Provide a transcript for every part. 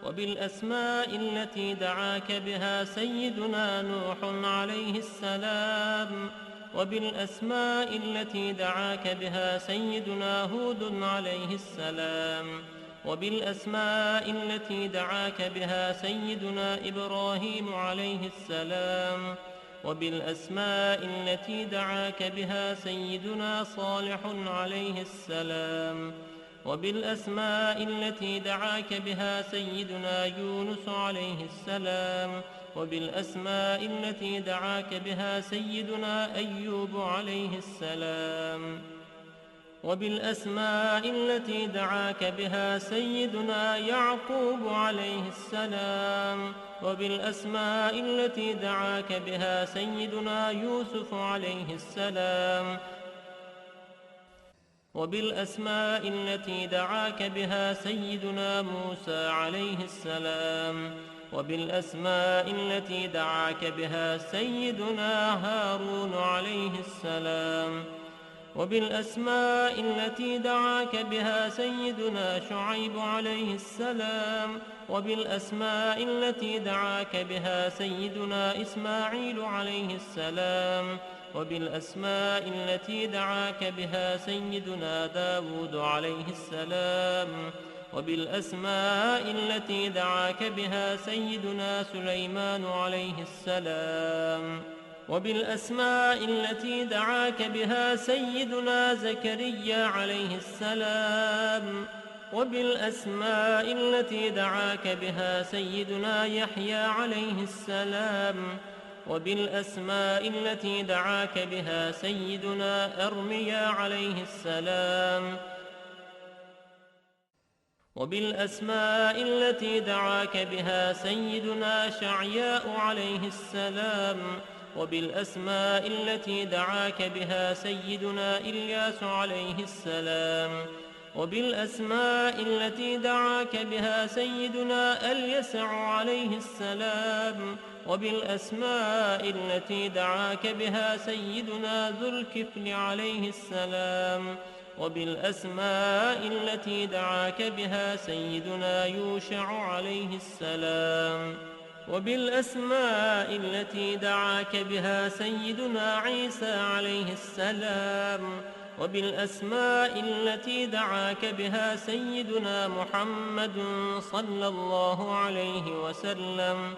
وبالأسماء التي دعاك بها سيدنا نوح عليه السلام، وبالأسماء التي دعاك بها سيدنا هود عليه السلام، وبالأسماء التي دعاك بها سيدنا إبراهيم عليه السلام، وبالأسماء التي دعاك بها سيدنا صالح عليه السلام، وبالأسماء التي دعاك بها سيدنا يونس عليه السلام، وبالأسماء التي دعاك بها سيدنا أيوب عليه السلام، وبالأسماء التي دعاك بها سيدنا يعقوب عليه السلام، وبالأسماء التي دعاك بها سيدنا يوسف عليه السلام، وبالأسماء التي دعاك بها سيدنا موسى عليه السلام، وبالأسماء التي دعاك بها سيدنا هارون عليه السلام، وبالأسماء التي دعاك بها سيدنا شعيب عليه السلام، وبالأسماء التي دعاك بها سيدنا إسماعيل عليه السلام، وبالأسماء التي دعاك بها سيدنا داود عليه السلام، وبالأسماء التي دعاك بها سيدنا سليمان عليه السلام، وبالأسماء التي دعاك بها سيدنا زكريا عليه السلام، وبالأسماء التي دعاك بها سيدنا يحيى عليه السلام، وبالأسماء التي دعاك بها سيدنا أرميا عليه السلام، وبالأسماء التي دعاك بها سيدنا شعياء عليه السلام، وبالأسماء التي دعاك بها سيدنا إلياس عليه السلام، وبالأسماء التي دعاك بها سيدنا اليسع عليه السلام، وبالأسماء التي دعاك بها سيدنا ذو الكفل عليه السلام، وبالأسماء التي دعاك بها سيدنا يوشع عليه السلام، وبالأسماء التي دعاك بها سيدنا عيسى عليه السلام، وبالأسماء التي دعاك بها سيدنا محمد صلى الله عليه وسلم،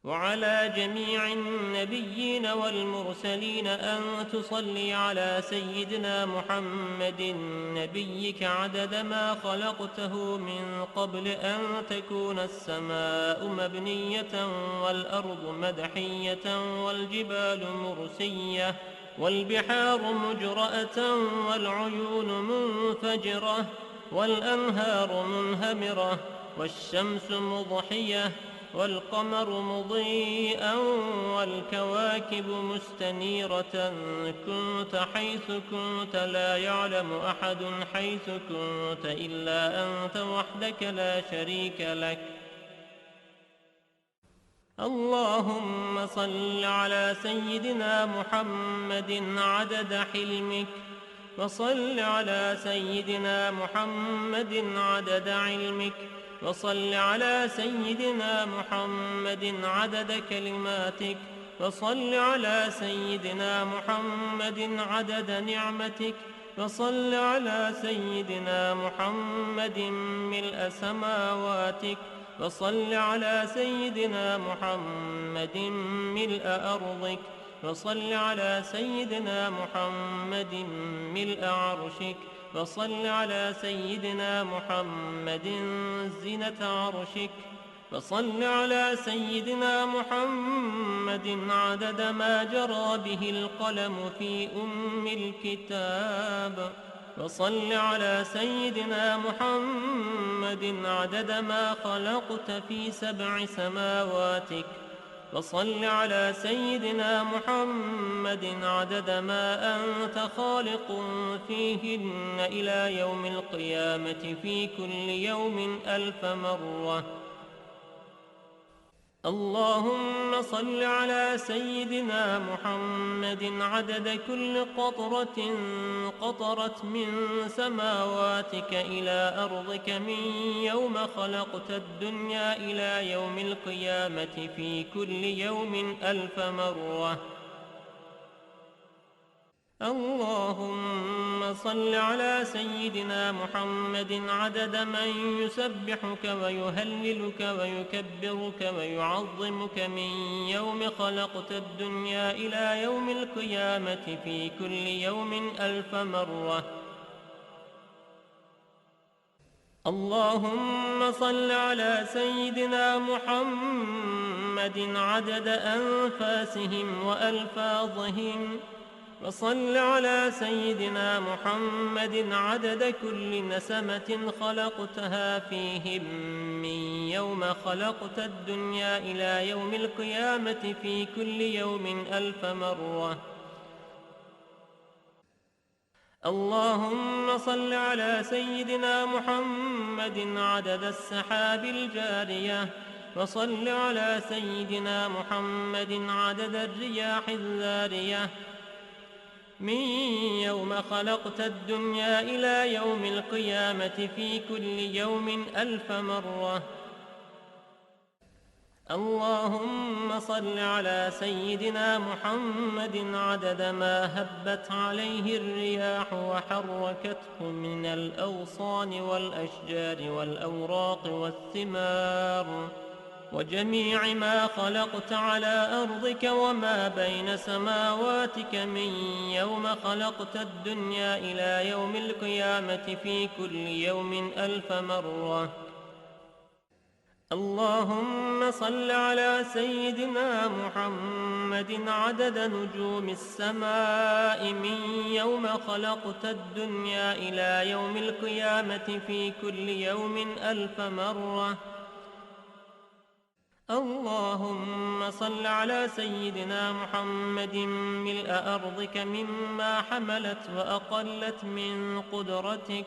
وعلى جميع النبيين والمرسلين أن تصلي على سيدنا محمد نبيك عدد ما خلقته من قبل أن تكون السماء مبنية والأرض مدحية والجبال مرسية والبحار مجرأة والعيون منفجرة والأنهار منهمرة والشمس مضحية والقمر مضيئا والكواكب مستنيرة، كنت حيث كنت لا يعلم أحد حيث كنت إلا أنت وحدك لا شريك لك. اللهم صل على سيدنا محمد عدد حلمك، وصل على سيدنا محمد عدد علمك، وصل على سيدنا محمد عدد كلماتك، وصل على سيدنا محمد عدد نعمتك، وصل على سيدنا محمد ملء سماواتك، وصل على سيدنا محمد ملء أرضك، وصل على سيدنا محمد ملء عرشك، وصل على سيدنا محمد زينة عرشك، وصل على سيدنا محمد عدد ما جرى به القلم في أم الكتاب، وصل على سيدنا محمد عدد ما خلقت في 7 سماواتك، وصل على سيدنا محمد عدد ما أنت خالق فيهن إلى يوم القيامة في كل يوم 1000 مرة. اللهم صل على سيدنا محمد عدد كل قطرة قطرت من سماواتك إلى أرضك من يوم خلقت الدنيا إلى يوم القيامة في كل يوم 1000 مرة. اللهم صل على سيدنا محمد عدد من يسبحك ويهللك ويكبرك ويعظمك من يوم خلقت الدنيا إلى يوم القيامة في كل يوم 1000 مرة. اللهم صل على سيدنا محمد عدد أنفاسهم وألفاظهم، وصل على سيدنا محمد عدد كل نسمة خلقتها فيهم من يوم خلقت الدنيا إلى يوم القيامة في كل يوم 1000 مرة. اللهم صل على سيدنا محمد عدد السحاب الجارية، وصل على سيدنا محمد عدد الرياح الذارية من يوم خلقت الدنيا إلى يوم القيامة في كل يوم 1000 مرة. اللهم صل على سيدنا محمد عدد ما هبت عليه الرياح وحركته من الأغصان والأشجار والأوراق والثمار وجميع ما خلقت على أرضك وما بين سماواتك من يوم خلقت الدنيا إلى يوم القيامة في كل يوم 1000 مرة. اللهم صل على سيدنا محمد عدد نجوم السماء من يوم خلقت الدنيا إلى يوم القيامة في كل يوم 1000 مرة. اللهم صل على سيدنا محمد ملء أرضك مما حملت وأقلت من قدرتك.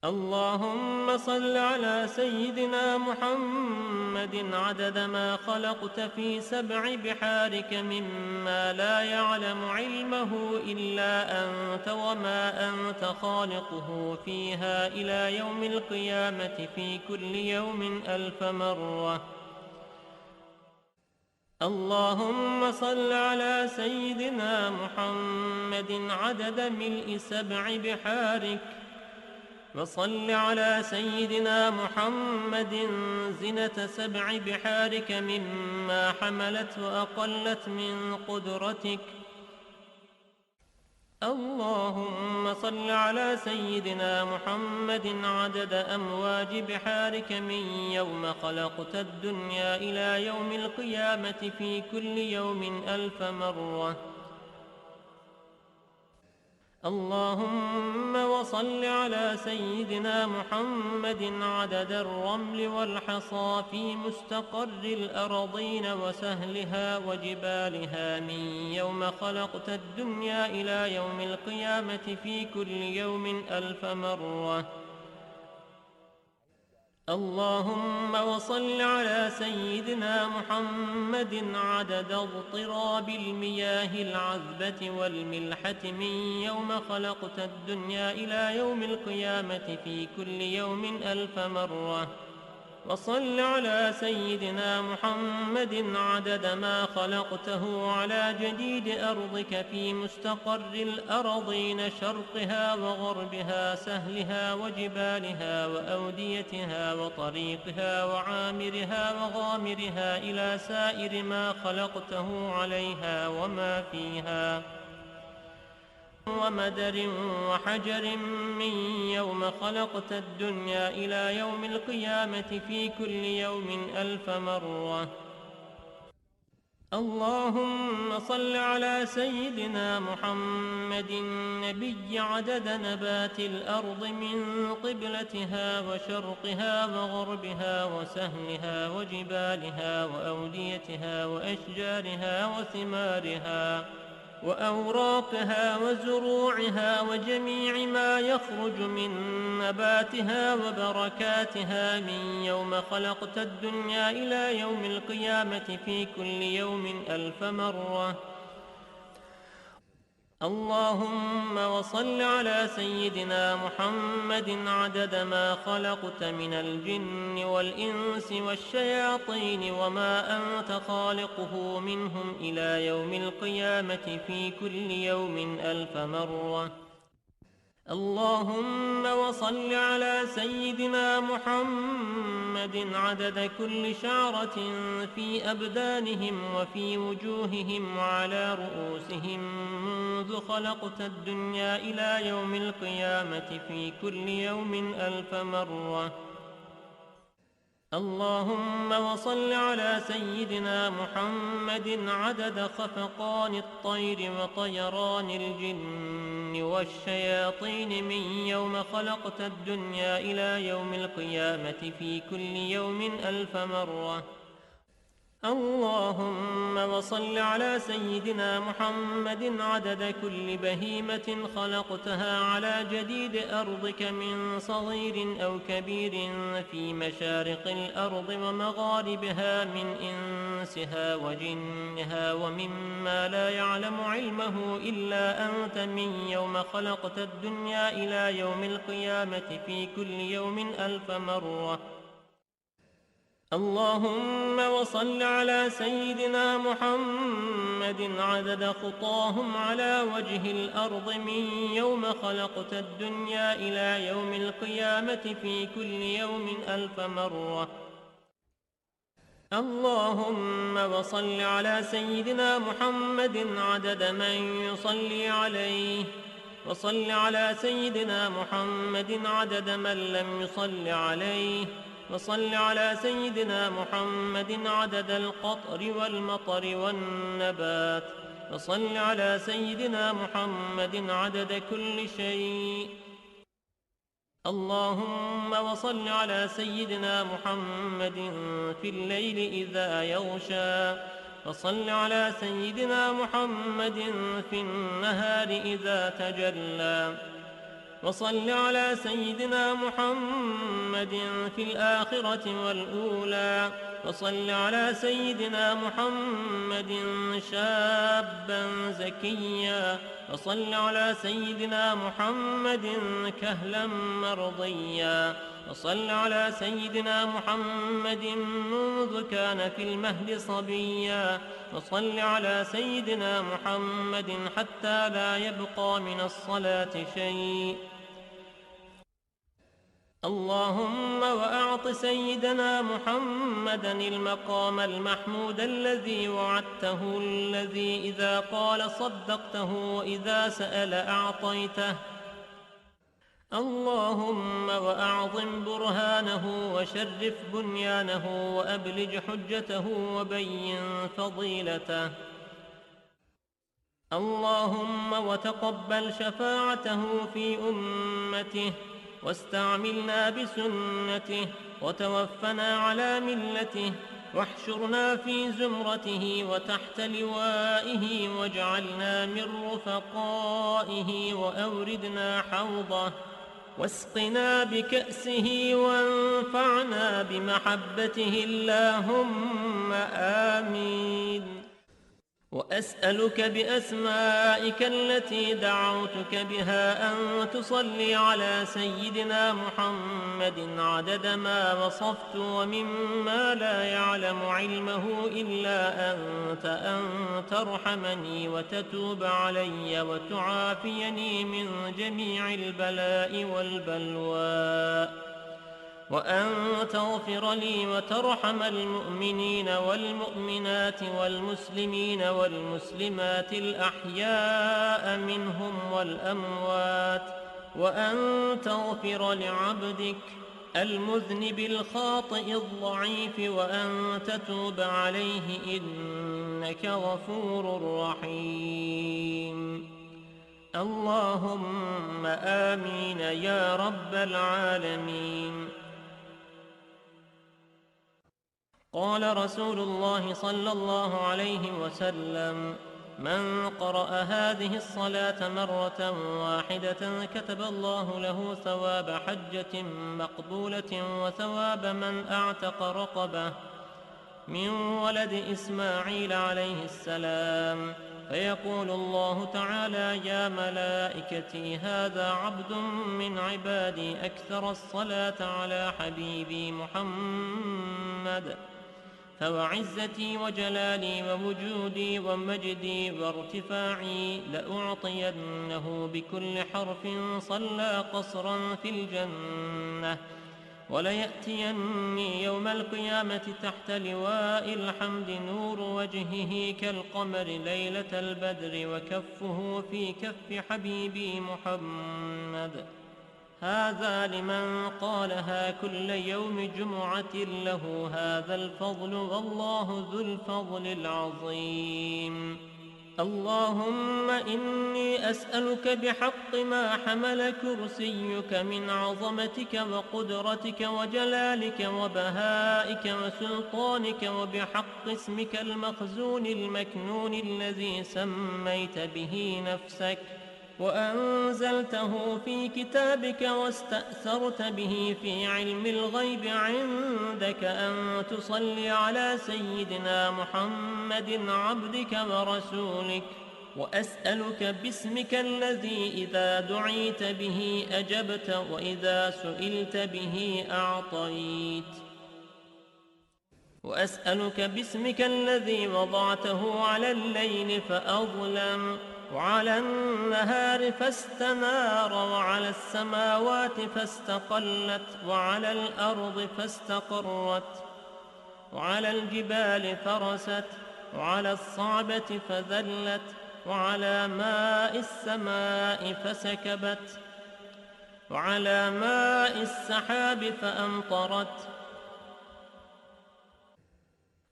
اللهم صل على سيدنا محمد عدد ما خلقت في 7 بحارك مما لا يعلم علمه إلا أنت وما أنت خالقه فيها إلى يوم القيامة في كل يوم 1000 مرة. اللهم صل على سيدنا محمد عدد ملء 7 بحارك، وصل على سيدنا محمد زنة 7 بحارك مما حملت وأقلت من قدرتك. اللهم صل على سيدنا محمد عدد أمواج بحارك من يوم خلقت الدنيا إلى يوم القيامة في كل يوم 1000 مرة. اللهم وصل على سيدنا محمد عدد الرمل والحصى في مستقر الأرضين وسهلها وجبالها من يوم خلقت الدنيا إلى يوم القيامة في كل يوم 1000 مرة. اللهم وصل على سيدنا محمد عدد اضطراب المياه العذبة والملحة من يوم خلقت الدنيا إلى يوم القيامة في كل يوم 1000 مرة. وصل على سيدنا محمد عدد ما خلقته على جديد أرضك في مستقر الأرضين شرقها وغربها سهلها وجبالها وأوديتها وطريقها وعامرها وغامرها إلى سائر ما خلقته عليها وما فيها ومدر وحجر من يوم خلقت الدنيا إلى يوم القيامة في كل يوم 1000 مرة. اللهم صل على سيدنا محمد النبي عدد نبات الأرض من قبلتها وشرقها وغربها وسهلها وجبالها وأوديتها وأشجارها وثمارها وأوراقها وزروعها وجميع ما يخرج من نباتها وبركاتها من يوم خلقت الدنيا إلى يوم القيامة في كل يوم 1000 مرة. اللهم وصل على سيدنا محمد عدد ما خلقت من الجن والإنس والشياطين وما أنت خالقه منهم إلى يوم القيامة في كل يوم 1000 مرة. اللهم وصل على سيدنا محمد عدد كل شعرة في أبدانهم وفي وجوههم وعلى رؤوسهم منذ خلقت الدنيا إلى يوم القيامة في كل يوم 1000 مرة. اللهم وصل على سيدنا محمد عدد خفقان الطير وطيران الجن والشياطين من يوم خلقت الدنيا إلى يوم القيامة في كل يوم 1000 مرة. اللهم وصل على سيدنا محمد عدد كل بهيمة خلقتها على جديد أرضك من صغير أو كبير في مشارق الأرض ومغاربها من إنسها وجنها ومما لا يعلم علمه إلا أنت من يوم خلقت الدنيا إلى يوم القيامة في كل يوم 1000 مرة. اللهم وصل على سيدنا محمد عدد خطاهم على وجه الأرض من يوم خلقت الدنيا إلى يوم القيامة في كل يوم 1000 مرة. اللهم وصل على سيدنا محمد عدد من يصلي عليه، وصل على سيدنا محمد عدد من لم يصل عليه، وصل على سيدنا محمد عدد القطر والمطر والنبات، وصل على سيدنا محمد عدد كل شيء. اللهم وصل على سيدنا محمد في الليل إذا يغشى، وصل على سيدنا محمد في النهار إذا تجلى، وصل على سيدنا محمد في الآخرة والأولى، وصل على سيدنا محمد شابا زكيا، وصل على سيدنا محمد كهلا مرضيا، وصل على سيدنا محمد منذ كان في المهد صبيا، وصل على سيدنا محمد حتى لا يبقى من الصلاة شيء. اللهم وأعط سيدنا محمدا المقام المحمود الذي وعدته، الذي إذا قال صدقته وإذا سأل أعطيته. اللهم وأعظم برهانه وشرف بنيانه وأبلج حجته وبين فضيلته. اللهم وتقبل شفاعته في أمته، واستعملنا بسنته، وتوفنا على ملته، واحشرنا في زمرته وتحت لوائه، واجعلنا من رفقائه، وأوردنا حوضه، واسقنا بكأسه، وانفعنا بمحبته، اللهم آمين. وأسألك بأسمائك التي دعوتك بها أن تصلي على سيدنا محمد عدد ما وصفت ومما لا يعلم علمه إلا أنت، أن ترحمني وتتوب علي وتعافيني من جميع البلاء والبلوى، وأن تغفر لي وترحم المؤمنين والمؤمنات والمسلمين والمسلمات الأحياء منهم والأموات، وأن تغفر لعبدك المذنب الخاطئ الضعيف، وأن تتوب عليه إنك غفور رحيم. اللهم آمين يا رب العالمين. قال رسول الله صلى الله عليه وسلم: من قرأ هذه الصلاة مرة واحدة كتب الله له ثواب حجة مقبولة وثواب من أعتق رقبة من ولد إسماعيل عليه السلام. فيقول الله تعالى: يا ملائكتي هذا عبد من عبادي أكثر الصلاة على حبيبي محمد، فوعزتي وجلالي ووجودي ومجدي وارتفاعي لأعطينه بكل حرف صلى قصرا في الجنة، وليأتيني يوم القيامة تحت لواء الحمد نور وجهه كالقمر ليلة البدر وكفه في كف حبيبي محمد. هذا لمن قالها كل يوم جمعة له هذا الفضل، والله ذو الفضل العظيم. اللهم إني أسألك بحق ما حمل كرسيك من عظمتك وقدرتك وجلالك وبهائك وسلطانك، وبحق اسمك المخزون المكنون الذي سميت به نفسك وأنزلته في كتابك واستأثرت به في علم الغيب عندك، أن تصلي على سيدنا محمد عبدك ورسولك. وأسألك باسمك الذي إذا دعيت به أجبت وإذا سئلت به أعطيت. وأسألك باسمك الذي وضعته على الليل فأظلم، وعلى النهار فاستنار، وعلى السماوات فاستقلت، وعلى الأرض فاستقرت، وعلى الجبال فرست، وعلى الصعبة فذلت، وعلى ماء السماء فسكبت، وعلى ماء السحاب فأمطرت.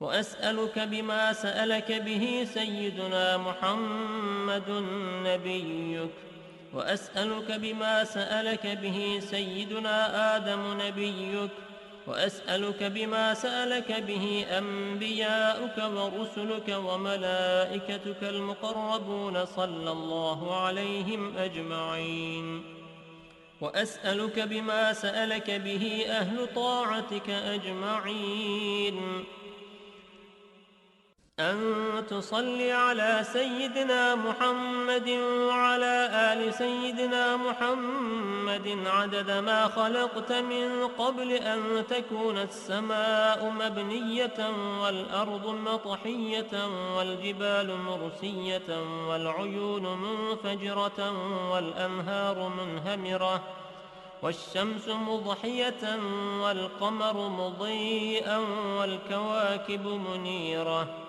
وأسألك بما سألك به سيدنا محمد نبيك، وأسألك بما سألك به سيدنا آدم نبيك، وأسألك بما سألك به أنبياؤك ورسلك وملائكتك المقربون صلى الله عليهم أجمعين. وأسألك بما سألك به أهل طاعتك أجمعين، أن تصلي على سيدنا محمد وعلى آل سيدنا محمد عدد ما خلقت من قبل أن تكون السماء مبنية والأرض مطحية والجبال مرسية والعيون منفجرة والأنهار منهمرة والشمس مضحية والقمر مضيئا والكواكب منيرة.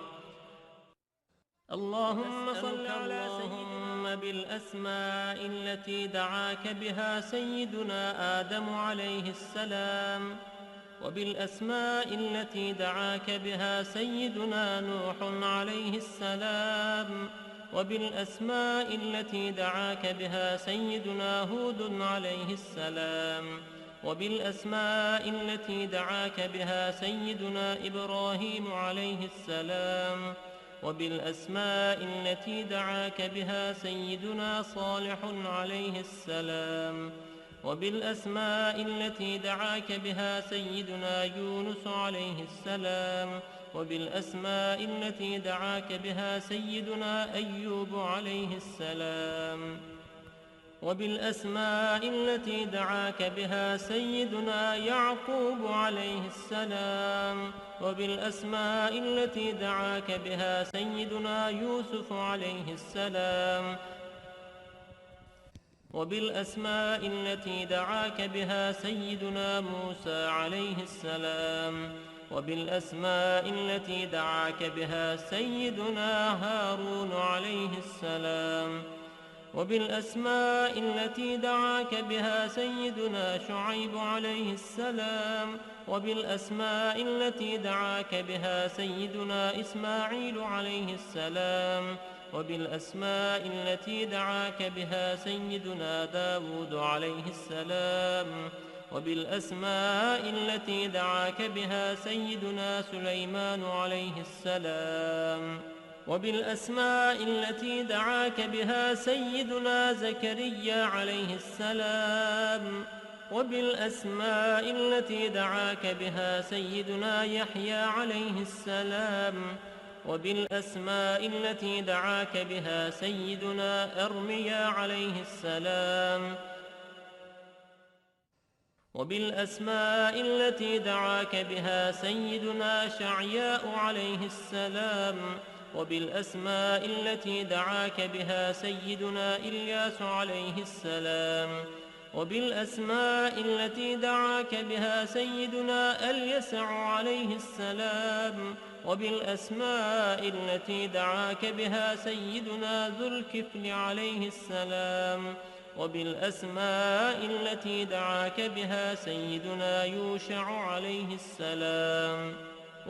اللهم صل على سيدنا بالأسماء التي دعاك بها سيدنا آدم عليه السلام، وبالأسماء التي دعاك بها سيدنا نوح عليه السلام، وبالأسماء التي دعاك بها سيدنا هود عليه السلام، وبالأسماء التي دعاك بها سيدنا إبراهيم عليه السلام، وبالأسماء التي دعاك بها سيدنا صالح عليه السلام، وبالأسماء التي دعاك بها سيدنا يونس عليه السلام، وبالأسماء التي دعاك بها سيدنا أيوب عليه السلام، وبالأسماء التي دعاك بها سيدنا يعقوب عليه السلام، وبالأسماء التي دعاك بها سيدنا يوسف عليه السلام، وبالأسماء التي دعاك بها سيدنا موسى عليه السلام، وبالأسماء التي دعاك بها سيدنا هارون عليه السلام، وبالأسماء التي دعاك بها سيدنا شعيب عليه السلام، وبالأسماء التي دعاك بها سيدنا إسماعيل عليه السلام، وبالأسماء التي دعاك بها سيدنا داود عليه السلام، وبالأسماء التي دعاك بها سيدنا سليمان عليه السلام، وبالأسماء التي دعاك بها سيدنا زكريا عليه السلام، وبالأسماء التي دعاك بها سيدنا يحيى عليه السلام، وبالأسماء التي دعاك بها سيدنا أرميا عليه السلام، وبالأسماء التي دعاك بها سيدنا شعياء عليه السلام، وبالأسماء التي دعاك بها سيدنا إلياس عليه السلام، وبالأسماء التي دعاك بها سيدنا اليسع عليه السلام، وبالأسماء التي دعاك بها سيدنا ذو الكفل عليه السلام، وبالأسماء التي دعاك بها سيدنا يوشع عليه السلام،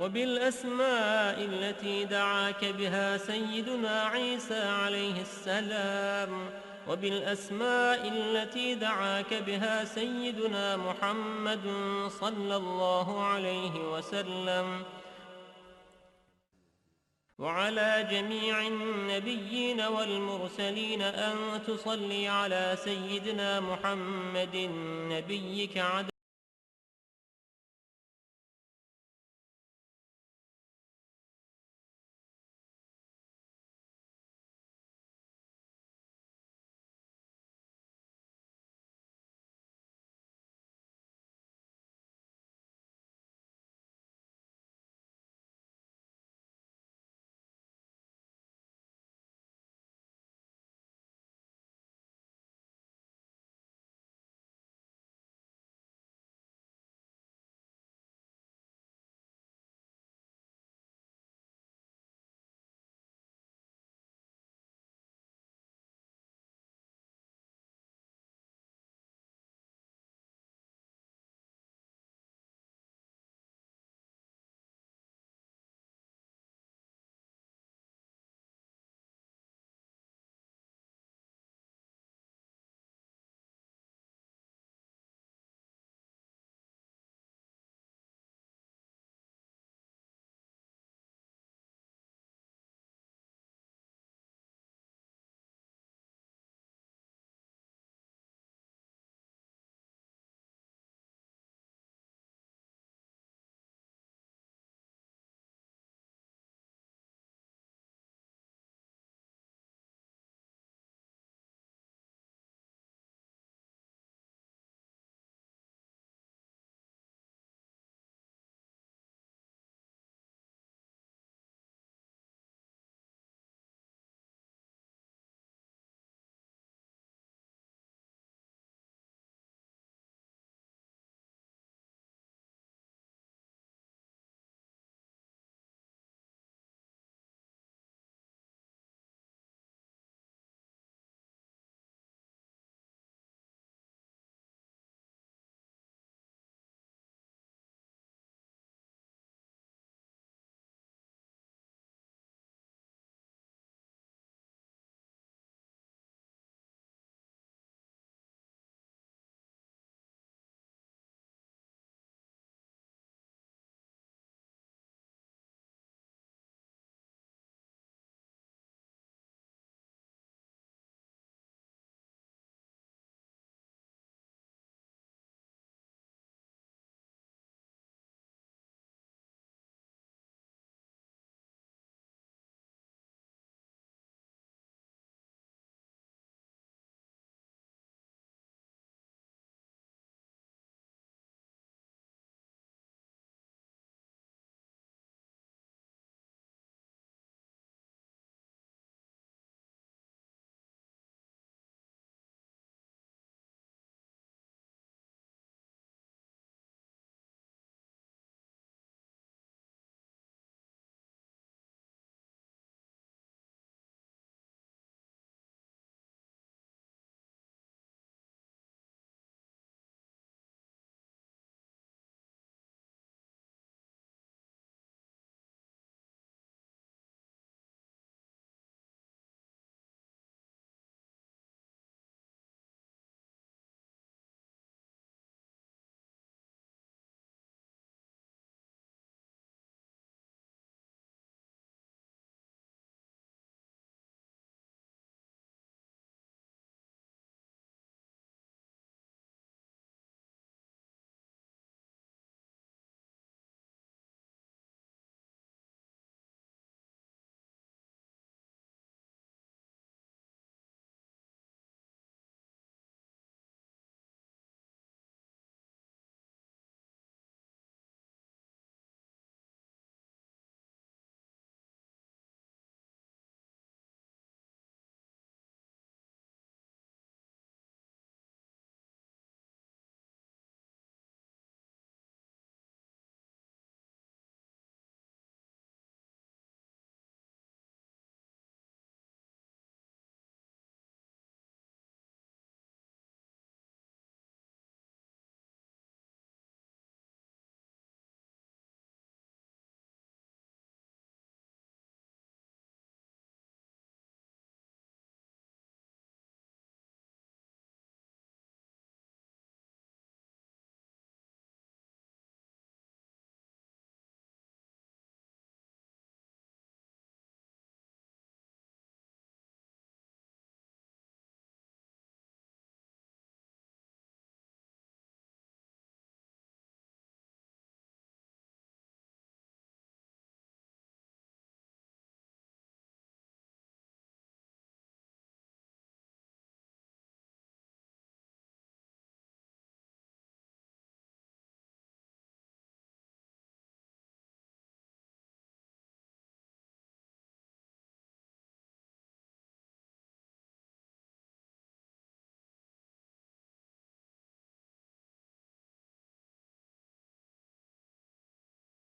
وبالأسماء التي دعاك بها سيدنا عيسى عليه السلام، وبالأسماء التي دعاك بها سيدنا محمد صلى الله عليه وسلم، وعلى جميع النبيين والمرسلين أن تصلي على سيدنا محمد نبيك عدد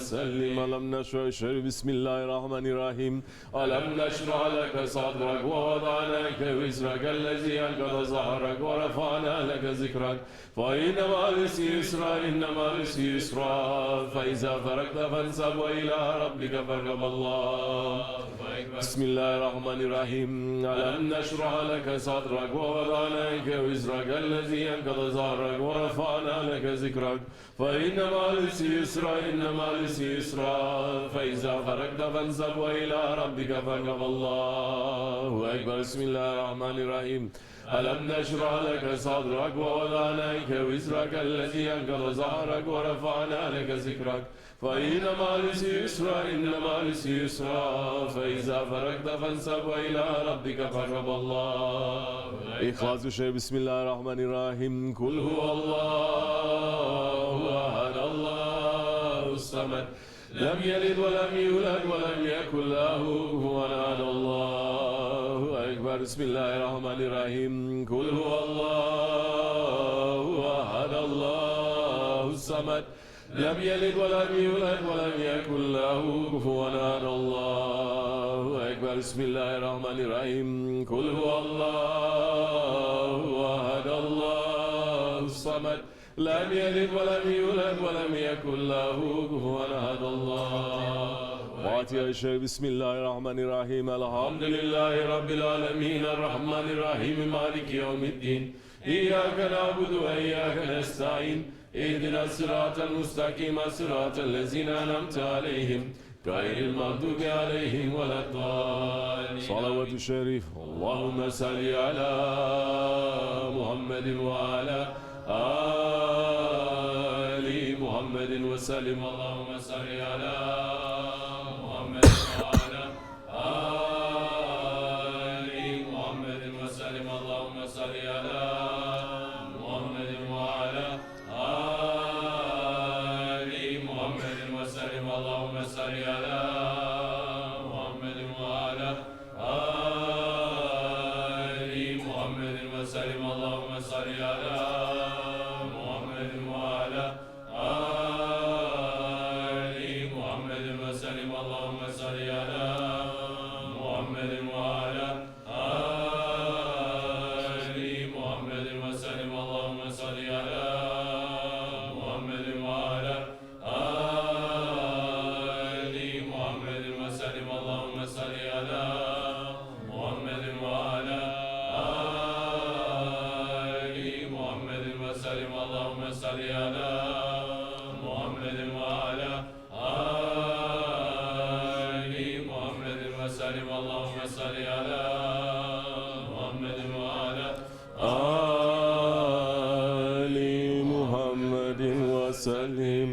وسلم. ألم نشرح الشريف بسم الله الرحمن الرحيم. ألم نشرح لك صدرك ووضعنا عنك وزرك الذي أنقض ظهرك ورفعنا لك ذكرك فإن مع العسر يسرا إن مع العسر يسرا فإذا فرغت فانصب وإلى ربك فارغب. الله بسم الله الرحمن الرحيم. ألم نشرح لك صدرك ووضعنا عنك وزرك الذي أنقض ظهرك ورفعنا لك ذكرك فإن مع العسر يسرا إن مع العسر يسرا فإذا فرغت فانصب وإلى ربك فارغب. الله أكبر. بسم الله الرحمن الرحيم. ألم نشرح لك صدرك ووضعنا عنك وزرك الذي أنقض ظهرك ورفعنا لك ذكرك فإن مع العسر يسرا إن مع العسر يسرا فإذا فرغت فانصب وإلى ربك فارغب. الله إخلاص الشيء بسم الله الرحمن الرحيم. قل هو الله أحد الله الصمد لم يلد ولم يولد ولم يكن له كفوا أحد. الله أكبر. بسم الله الرحمن الرحيم. قل هو الله أحد الله الصمد لم يلد ولم يولد ولم يكن له كفوا أحد. الله أكبر. بسم الله الرحمن الرحيم. قل هو الله أحد الله الصمد لم يلد ولم يولد ولم يكن له كفوا أحد. الله فاتحة الشيخ بسم الله الرحمن الرحيم. الحمد لله رب العالمين الرحمن الرحيم مالك يوم الدين إياك نعبد وإياك نستعين اهدنا الصراط المستقيم صراط الذين أنعمت عليهم غير المغضوب عليهم ولا الضالين. صلوات الشريف. اللهم صل على محمد وعلى آل محمد وسلم. اللهم صل على محمد وعلى آل محمد وسلم. اللهم صل على محمد وعلى آل محمد وسلم. اللهم صل على محمد وعلى آل محمد وسلم. اللهم صل على محمد وعلى آل محمد وسلم. اللهم صل على محمد وعلى آل محمد وسلم. اللهم صل على محمد وعلى آل محمد وسلم. اللهم صل على محمد وعلى آل محمد وسلم. اللهم صل على محمد وعلى آل محمد وسلم. اللهم صل على محمد وعلى آل محمد وسلم.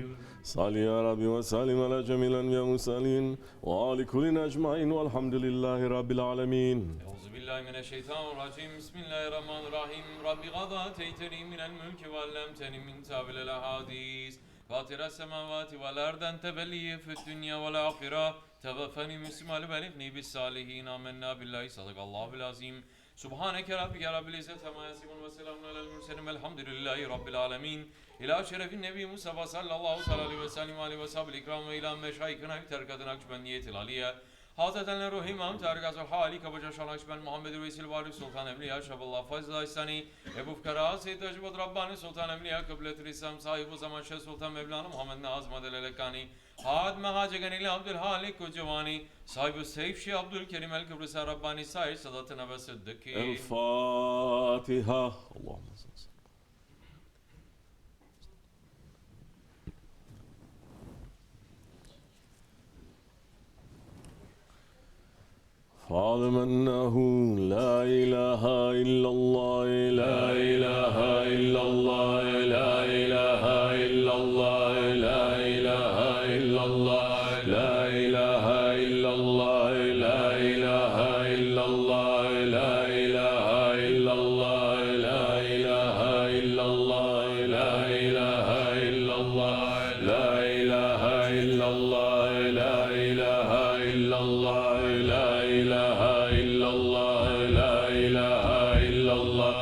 صل يا ربي وسلم على جميع الأنبياء والمرسلين وعلى كل أجمعين والحمد لله رب العالمين. أعوذ بالله من الشيطان الرجيم. بسم الله الرحمن الرحيم. رب قد آتيتني من الملك وعلمتني من تأويل الأحاديث فاطر السماوات والأرض أنت ولي في الدنيا والآخرة توفني مسلما وألحقني بالصالحين. آمنا بالله صدق الله العظيم. سبحانك ربك رب العزة عما يصفون وسلام على المرسلين والحمد لله رب العالمين. إلى شرف النبي مصطفى صلى الله عليه وسلم وعلى وصحبه الكرام وإلى مشايخنا تركة نقشبندية العليا حضرت الروح امام تركة الحالي كبجا نقشبند محمد رئيس الوارث سلطان أولياء شاب الله فضل داستاني ابو فكراء سيد تجبد رباني سلطان أولياء قبلة الإسلام صاحب زمان شيخ سلطان مولانا محمد ناظم الدلكاني حاد مهاجگنی عبدالحالق کوجوانی SahibulSaif شيخ عبدالكريم الكبرسي رباني سائر ساداتنا وصدقين. الفاتحة. اللهم صل. فاعلم أنه لا إله إلا الله لا إله إلا الله لا إله إلا الله لا إله إلا الله لا إله إلا الله لا إله إلا الله لا إله إلا الله لا إله إلا الله لا إله إلا الله لا إله إلا الله لا إله إلا الله لا إله إلا الله لا إله إلا الله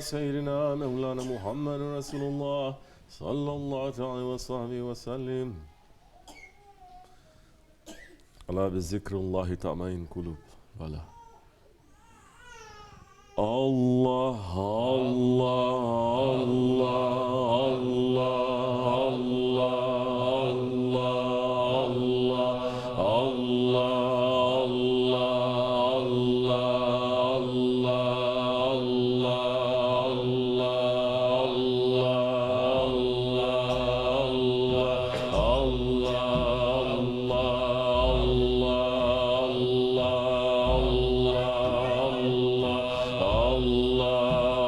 سيدنا مولانا محمد رسول الله صلى الله عليه وصحبه وسلم. ألا بذكر الله تطمئن القلوب. ولا الله الله الله الله الله الله Allah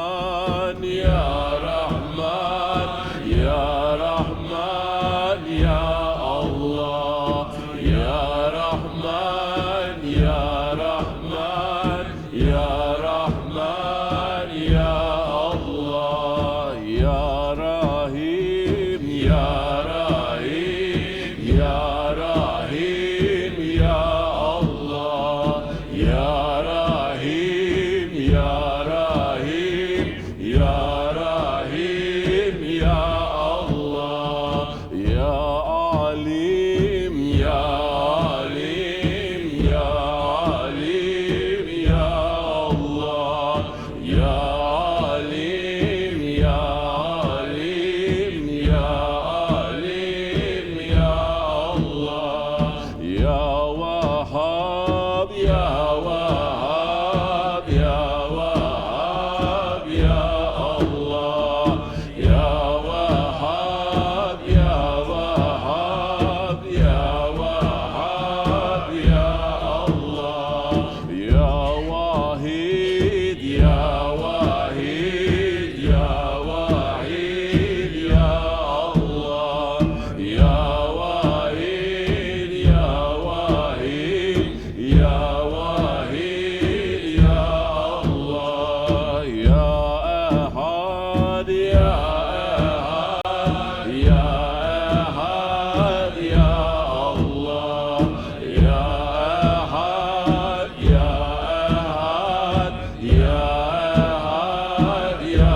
ya Allah, ya Rahman, ya Rahman, ya Rahman, ya Allah, ya Rahim, ya Rahim, ya Rahim, ya Allah, ya Rahim, ya Rahim, ya Rahim, ya Allah, ya Alim, ya Alim, ya Alim, ya Allah, ya Alim, ya Alim, ya Alim, ya Allah, ya Wahhab, ya Wahhab, ya Wahhab, ya Allah, ya Wahhab, ya Wahhab, ya Wahhab, ya Allah, ya Wahid, ya Wahid, ya Wahid, ya Allah, ya Wahid, ya Wahid, ya Wahid, ya Allah, ya Ahad, ya Ahad, ya Ahad, ya Allah, ya Ahad, ya Ahad, ya Ahad, ya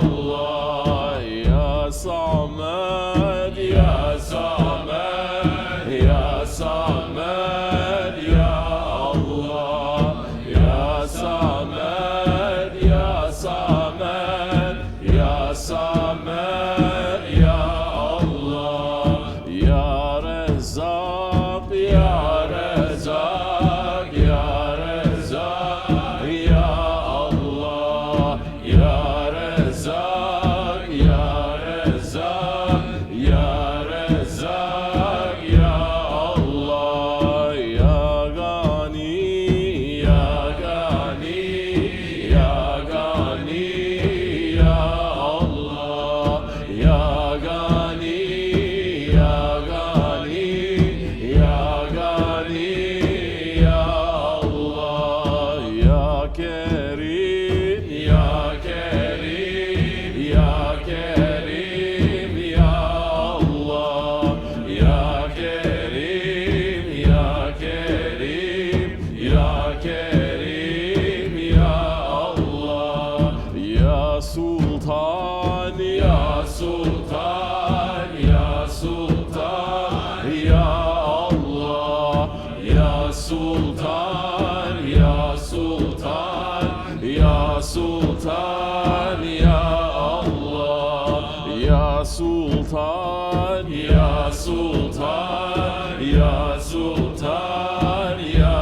Allah, ya Samad, ya Samad, ya Samad, ya Allah, ya Samad, ya Samad, ya Samad, ya Allah, ya Rezzaq, ya Rezzaq, ya Rezzaq, ya Allah, ya Rezzaq, ya Rezzaq, ya Rezzaq, ya Allah, ya Gani, ya Gani, ya Gani, ya Allah, ya Gani, ya Gani, ya Gani, ya Allah, ya Kerim, ya Kerim, ya Kerim, ya Allah, ya Kerim, ya Kerim, ya Kerim, ya Allah, ya Sultan, ya Sultan, ya Sultan, ya Allah, ya Sultan, ya Sultan, ya Sultan, ya Allah, ya Sultan, ya Sultan, ya Sultan, ya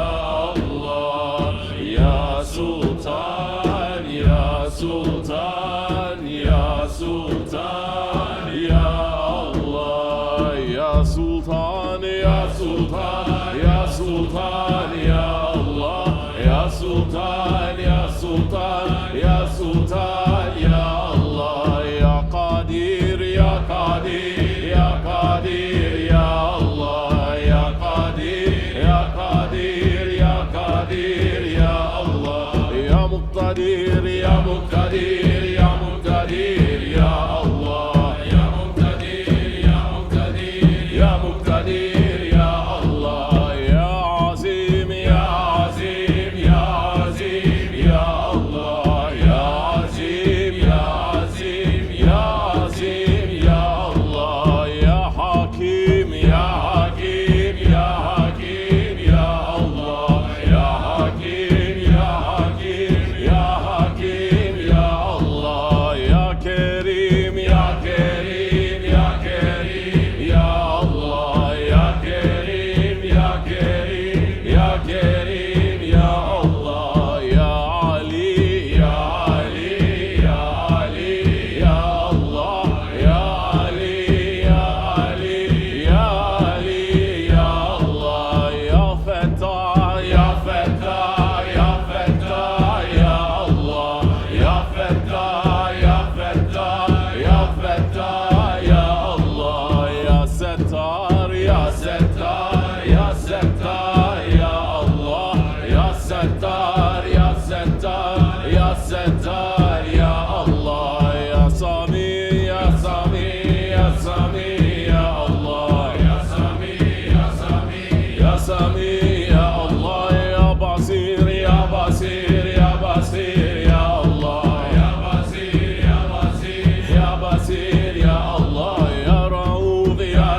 Allah, ya Sultan, ya Sultan, ya Sultan, ya Allah, ya Sultan, ya Sultan, ya Sultan, ya Allah, ya Sultan, ya Sultan, ya Sultan, ya Allah, ya Kadir, ya Kadir, ya Kadir, ya Allah, ya Kadir, ya Kadir, ya Kadir, ya Allah, ya Muktadir, ya Muktadir, ya Muktadir, ya Allah, ya Muktadir, ya Muktadir, ya Muktadir, ya Allah, ya Azim, ya Azim, ya Azim,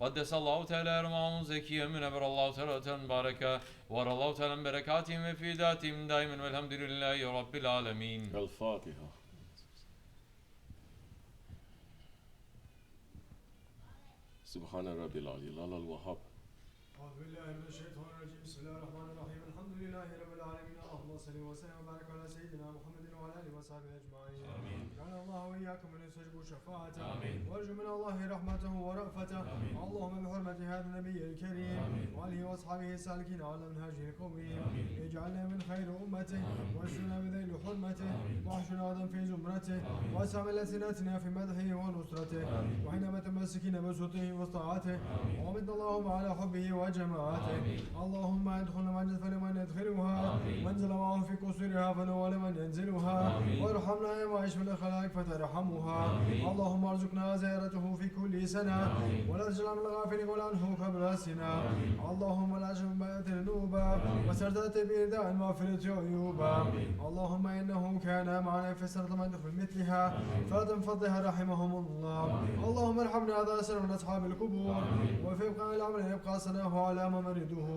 قدس الله تعالى أرواحهم زكية منبر الله تعالى باركة ورى الله تعالى بركاتهم وفي ذاتهم دائما والحمد لله رب العالمين. الفاتحة. سبحان ربي العلي الأعلى الوهاب. أعوذ بالله من الشيطان الرجيم. بسم الله الرحمن الرحيم. الحمد لله رب العالمين. اللهم صل وسلم وبارك على سيدنا محمد وعلى آله وصحبه أجمعين. آمين. جعلنا الله وإياكم من يستجيب شفاعته. آمين. وارجو من الله رحمته ورأفته. آمين. اللهم بحرمة هذا النبي الكريم وآله وأصحابه السالكين على منهجه القويم اجعلنا من خير أمته واشفنا بذيل حرمته واحشنا غدا في زمرته واسع ألسنتنا في مدحه ونصرته وحين متمسكين بسلطه وطاعته ومد اللهم على حبه وجماعته. اللهم ادخلنا منزل فلمن يدخلها وانزل معه في قصورها فنوى لمن ينزلها وارحمنا يوم اشف الخلائق فترحمها. اللهم ارزقنا زيارته في كل سنه ولا تجعل من الغافلين ولا عنه قبل سنه. اللهم لا تجعل من بيت النوبه وسردت بإرداء المغفرة عيوبا. اللهم انه كان معنا في سنه من في مثلها فتنفضها رحمهم الله. اللهم ارحمنا هذا سر من اصحاب القبور وفي ابقاء العمل يبقى صناه على ممرده.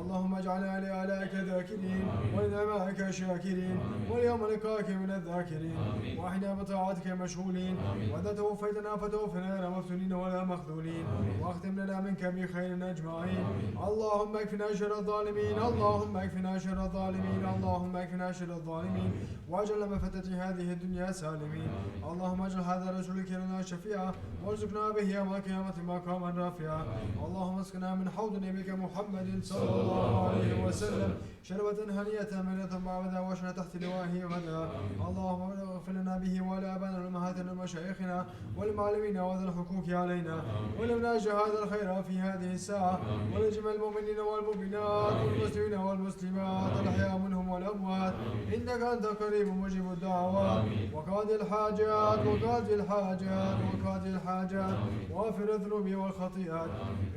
اللهم اجعلنا لآلائك ذاكرين ولنعمائك شاكرين واليوم لقاك من الذاكرين واحنا بطاعتك مشغولين واذا توفيتنا فتوفنا غير مفتونين ولا مخذولين واختم لنا منك بخير اجمعين. اللهم اكفنا شر الظالمين. اللهم اكفنا شر الظالمين. اللهم اكفنا شر الظالمين واجعل مفتة هذه الدنيا سالمين. اللهم اجعل هذا رسولك لنا شفيعا وارزقنا به يوم القيامة مقاما رافعا. اللهم اسقنا من حوض نبيك محمد صلى الله عليه وسلم شربة هنية من ثم أبدا واشنا تحت لواه غدا. اللهم اغفر لنا به ولآبائنا وأمهاتنا ومشايخنا والمعلمين وذي الحقوق علينا ولمناج هذا الخير في هذه الساعة ولجميع المؤمنين والمؤمنات والمسلمين والمسلمات الأحياء منهم والأموات إنك أنت قريب مجيب الدعوات وقاضي الحاجات وقاضي الحاجات وقاضي الحاجات وغافر الذنوب والخطيئات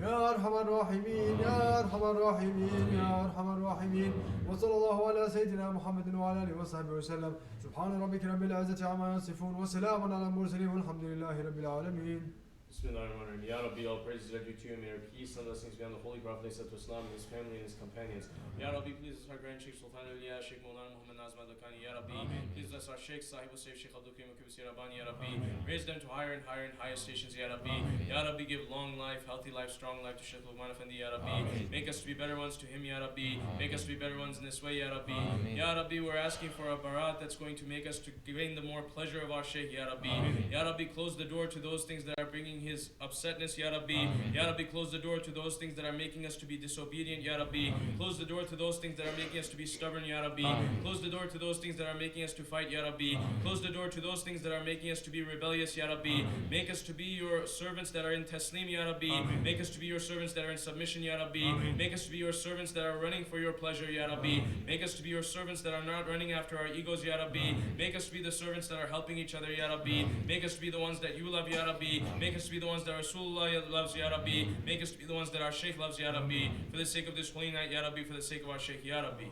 يا أرحم الراحمين يا أرحم الراحمين يا أرحم الراحمين. وصلى الله على سيدنا محمد وعلى آله وصحبه وسلم. سبحان ربك رب العزة عما يصفون وسلام على المرسلين والحمد لله رب العالمين. Bismillahirrahmanirrahim. Ya Rabbi, all praises are due to you. May your peace and blessings be on the Holy Prophet Islam and his family and his companions. Ya Rabbi, please bless our Grand Shaykh Sultan al-Awliya, Shaykh Maulana Muhammad Nazim Hakkani. Ya Rabbi, please bless our Shaykh, SahibulSaif, Shaykh Abdulkerim, Kibrisi, Ya Rabbi, raise them to higher and higher and higher stations. Ya Rabbi, Ya Rabbi, give long life, healthy life, strong life to Shaykh Lokman Efendi. Ya Rabbi, make us to be better ones to him. Ya Rabbi, make us to be better ones in this way. Ya Rabbi, Ya Rabbi, we're asking for a barat that's going to make us to gain the more pleasure of our Shaykh. Ya Rabbi, Ya Rabbi, close the door to those things that are bringing his upsetness. Ya Rabbi, Ya Rabbi, close the door to those things that are making us to be disobedient. Ya Rabbi, close the door to those things that are making us to be stubborn. Ya Rabbi, close the door to those things that are making us to fight. Ya Rabbi, close the door to those things that are making us to be rebellious. Ya Rabbi, make us to be your servants that are in taslim. Ya Rabbi, make us to be your servants that are in submission. Ya Rabbi, make us to be your servants that are running for your pleasure. Ya Rabbi, make us to be your servants that are not running after our egos. Ya Rabbi, make us to be the servants that are helping each other. Ya Rabbi, make us to be the ones that you love. Ya Rabbi, make us to be the ones that Rasulullah loves. Ya Rabbi, make us to be the ones that our Shaykh loves. Ya Rabbi, for the sake of this holy night. Ya Rabbi, for the sake of our Shaykh. Ya Rabbi.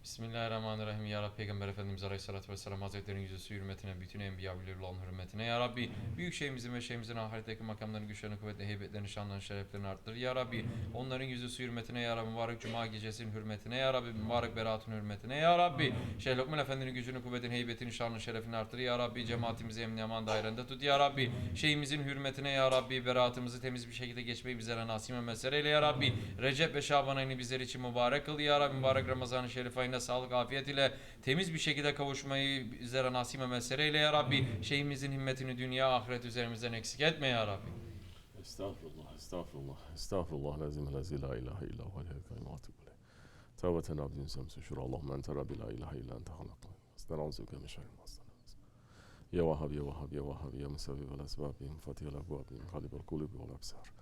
Bismillahirrahmanirrahim. Ya Rabbi, Peygamber Efendimiz Aleyhisselatü Vesselam Hazretleri'nin yüzüsü hürmetine, bütün enbiya bilirullah hürmetine. Ya Rabbi, büyük şeyimizin ve şeyimizin ahiretteki makamlarını, güçlerini, kuvvetini, heybetlerini, şanlarını, şereflerini arttır. Ya Rabbi, onların yüzüsü hürmetine. Ya Rabbi, mübarek Cuma gecesinin hürmetine. Ya Rabbi, mübarek beratın hürmetine. Ya Rabbi, Şeyh Lokman Efendi'nin gücünü, kuvvetini, heybetini, şanını, şerefini arttır. Ya Rabbi, cemaatimizi emni aman dairende tut. Ya Rabbi, şeyimizin hürmetine. Ya Rabbi, beratımızı temiz bir şekilde geçmeyi bizlere nasip ve meseleyle. Ya Rabbi, Recep ve Şaban ayını bizler için mübarek kıl. Ya Rabbi, mübarek Ramazan-ı Şerif ayında sağlık, afiyet ile temiz bir şekilde kavuşmayı bizlere nasip ve meseleyle. Ya Rabbi, şeyhimizin himmetini dünya ahiret üzerimizden eksik etme Ya Rabbi. Estağfurullah, estağfurullah, estağfurullah lazim lezi la ilahe illa huve aleyhi kaimatu bile. Tevbeten abdin semsi şura Allahümme ente rabbi la ilahe illa ente halaktan. Estağfurullah min şerril hastanas. Ya Vahhab, ya Vahhab, ya Vahhab, ya Musavvib vel asbab, ya Mufatih el abwab, ya Muqallib el kulub vel absar.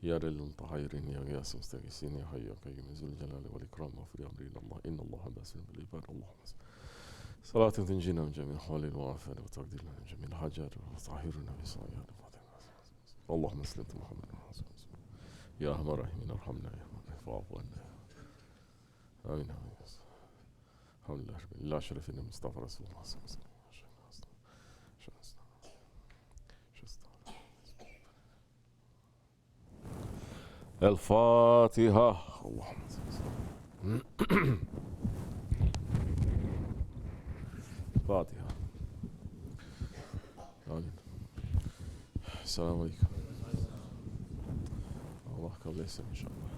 Ya Lil Mutahirin, ya Giyas Mustagisin, ya Hayy ya Kayyum, ya Zul Jalali vel Ikram, mağfir amri ilallah, innallaha basirun bil ibad, Allahümme salatun tunjina min cemil halil ve afel ve takdir lana min cemil hacat ve tahhiruna bi sayyid Allahümme salli Muhammedin ya Erhamer Rahimin erhamna ya fa'fu anna. Amin amin. Elhamdülillah la şerefine Mustafa Resulullah sallallahu aleyhi ve sellem. الفاتحة. Fatiha. Amin. Selamun Aleyküm. Allah kabul etsin inşallah.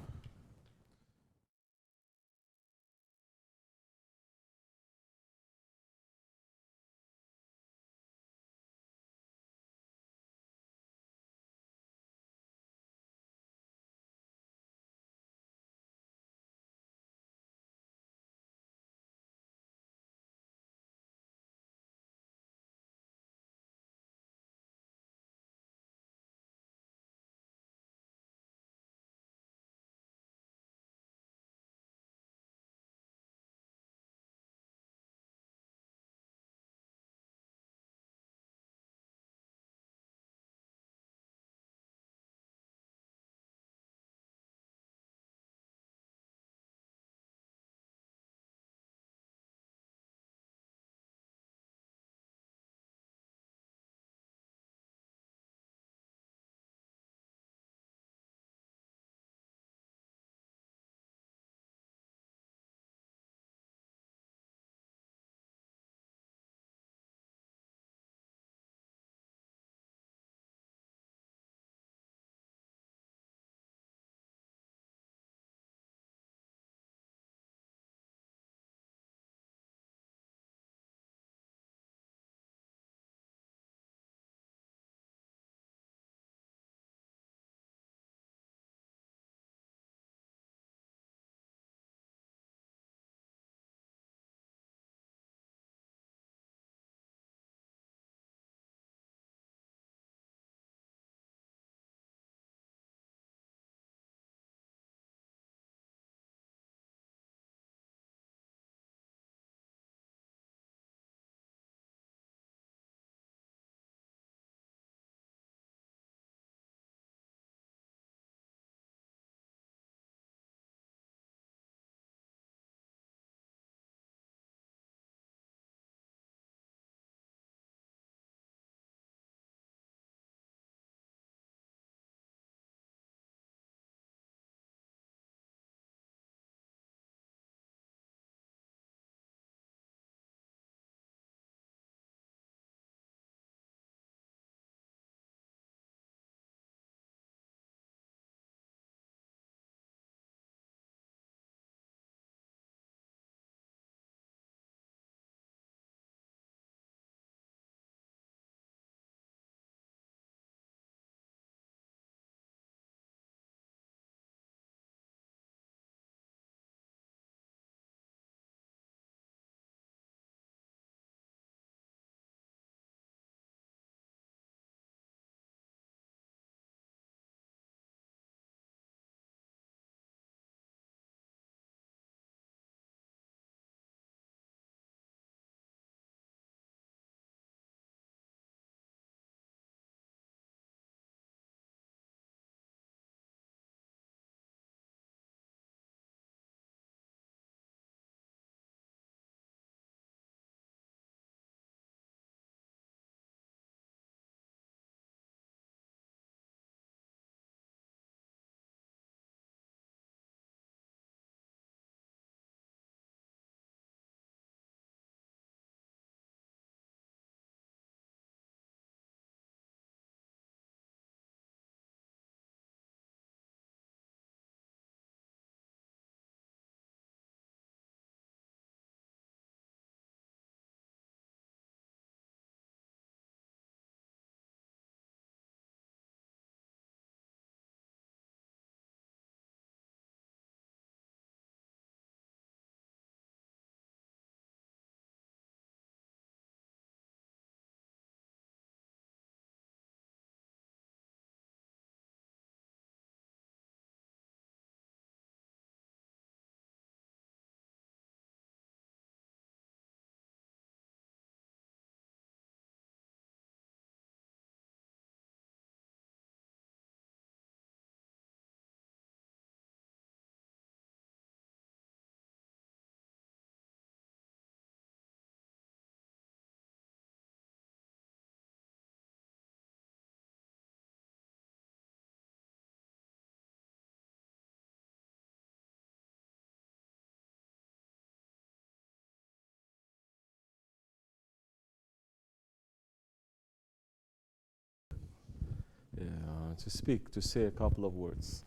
to speak, to say a couple of words.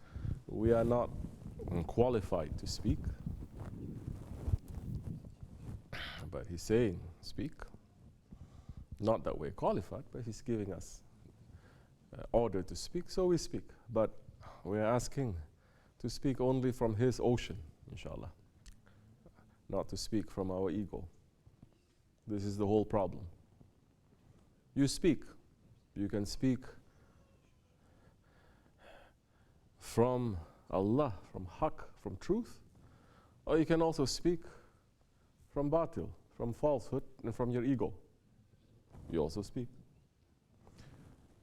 We are not qualified to speak, but he's saying, speak. Not that we're qualified, but he's giving us order to speak, so we speak. But we're asking to speak only from his ocean, inshallah, not to speak from our ego. This is the whole problem. You speak. You can speak from Allah, from haqq, from truth, or you can also speak from batil, from falsehood, and from your ego. You also speak.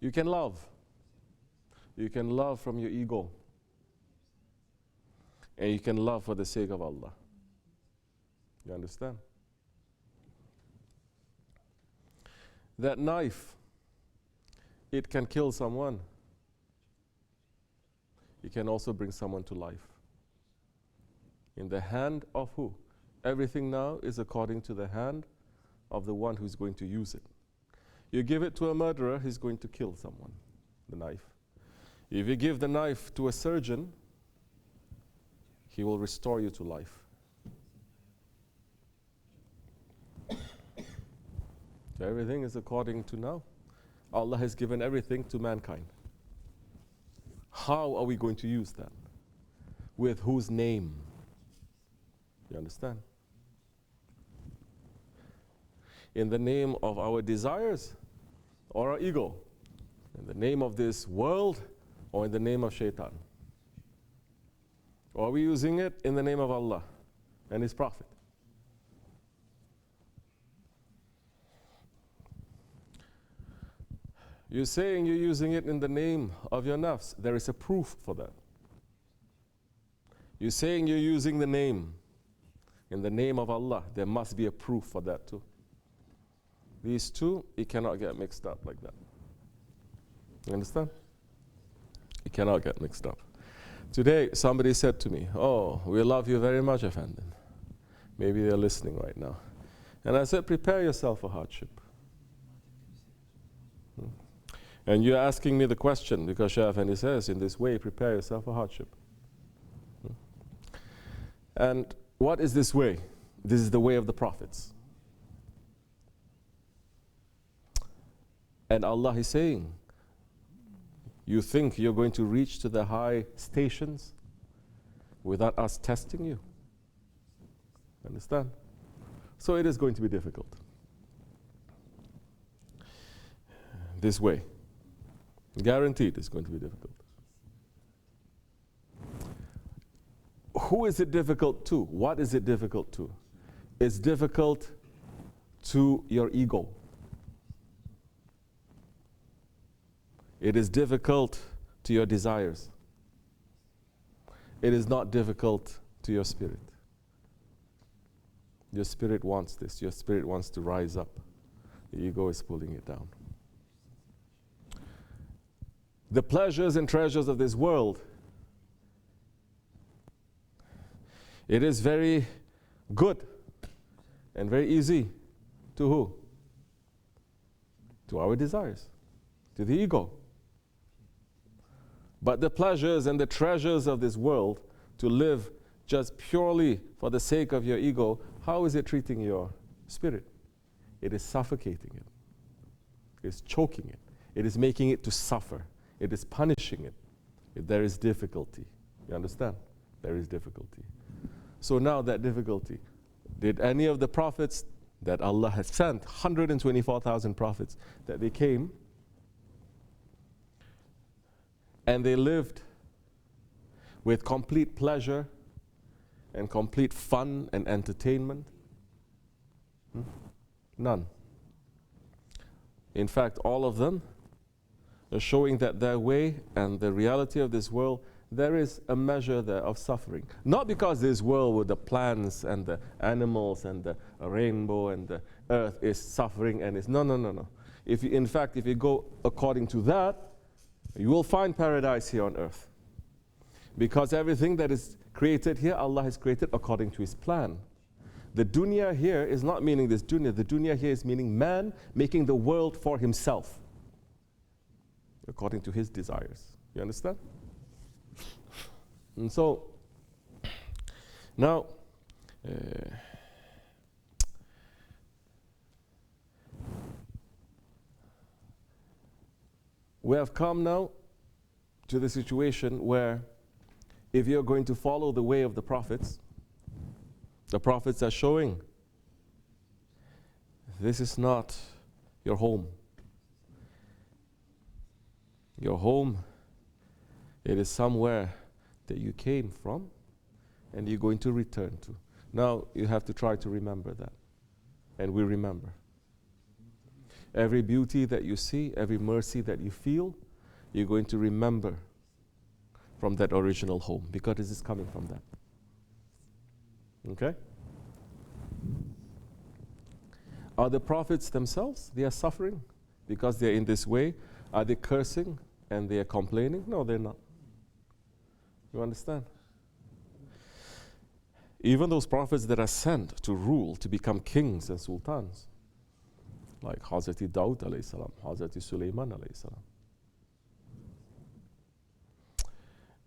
You can love. You can love from your ego. And you can love for the sake of Allah. You understand? That knife, it can kill someone. It can also bring someone to life. In the hand of who? Everything now is according to the hand of the one who's going to use it. You give it to a murderer, he's going to kill someone, the knife. If you give the knife to a surgeon, he will restore you to life. So everything is according to now. Allah has given everything to mankind. How are we going to use that? With whose name? You understand? In the name of our desires or our ego? In the name of this world or in the name of shaitan? Or are we using it in the name of Allah and His Prophet? You're saying you're using it in the name of your nafs. There is a proof for that. You're saying you're using the name in the name of Allah. There must be a proof for that too. These two, it cannot get mixed up like that. You understand? It cannot get mixed up. Today, somebody said to me, "Oh, we love you very much, Efendi." Maybe they're listening right now. And I said, prepare yourself for hardship. And you're asking me the question, because Shaykh Efendi says, in this way, prepare yourself for hardship. And what is this way? This is the way of the prophets. And Allah is saying, you think you're going to reach to the high stations without us testing you? Understand? So it is going to be difficult. This way. Guaranteed it's going to be difficult. Who is it difficult to? What is it difficult to? It's difficult to your ego. It is difficult to your desires. It is not difficult to your spirit. Your spirit wants this. Your spirit wants to rise up. The ego is pulling it down. The pleasures and treasures of this world, it is very good and very easy to who? To our desires, to the ego. But the pleasures and the treasures of this world, to live just purely for the sake of your ego, how is it treating your spirit? It is suffocating it. It is choking it. It is making it to suffer. It is punishing it. There is difficulty. You understand? There is difficulty. So now that difficulty, did any of the prophets that Allah has sent, 124,000 prophets, that they came and they lived with complete pleasure and complete fun and entertainment? None. In fact, all of them are showing that their way and the reality of this world, there is a measure there of suffering. Not because this world with the plants and the animals and the rainbow and the earth is suffering and is, no. In fact, if you go according to that, you will find paradise here on earth. Because everything that is created here, Allah has created according to His plan. The dunya here is not meaning this dunya. The dunya here is meaning man making the world for himself. according to his desires. You understand? And so, now, we have come now to the situation where if you're going to follow the way of the prophets are showing this is not your home. Your home, it is somewhere that you came from and you're going to return to. Now you have to try to remember that. And we remember. Every beauty that you see, every mercy that you feel, you're going to remember from that original home because this is coming from that. Okay? Are the prophets themselves, they are suffering because they're in this way? Are they cursing and they are complaining? No, they're not. You understand? Even those prophets that are sent to rule, to become kings and sultans, like Hazreti Daud alayhi salam, Hazreti Sulaiman alayhi salam,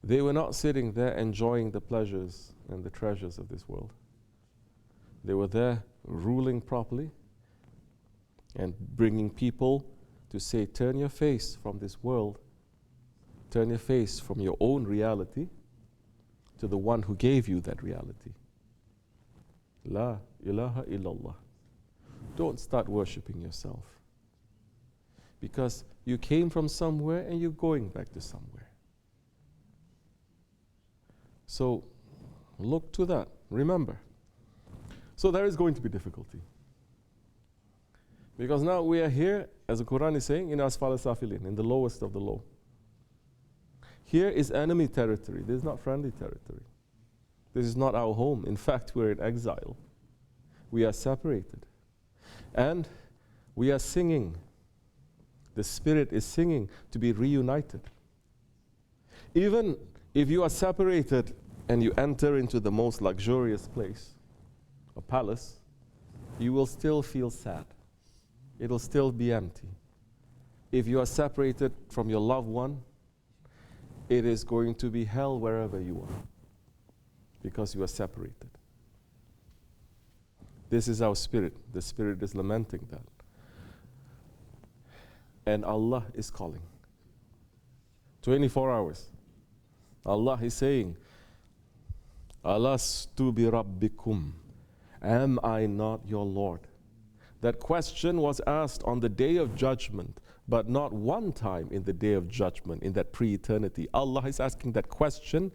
they were not sitting there enjoying the pleasures and the treasures of this world. They were there ruling properly and bringing people to say, turn your face from this world, turn your face from your own reality to the one who gave you that reality. La ilaha illallah. Don't start worshipping yourself. Because you came from somewhere and you're going back to somewhere. So look to that. Remember. So there is going to be difficulty. Because now we are here, as the Quran is saying, in Asfal Safilin, in the lowest of the low. Here is enemy territory. This is not friendly territory. This is not our home. In fact, we're in exile. We are separated. And we are singing. The Spirit is singing to be reunited. Even if you are separated and you enter into the most luxurious place, a palace, you will still feel sad. It will still be empty. If you are separated from your loved one, it is going to be hell wherever you are, because you are separated. This is our spirit. The Spirit is lamenting that. And Allah is calling. 24 hours. Allah is saying, Alastu bi rabbikum. Am I not your Lord? That question was asked on the day of judgment, but not one time in the day of judgment, in that pre-eternity. Allah is asking that question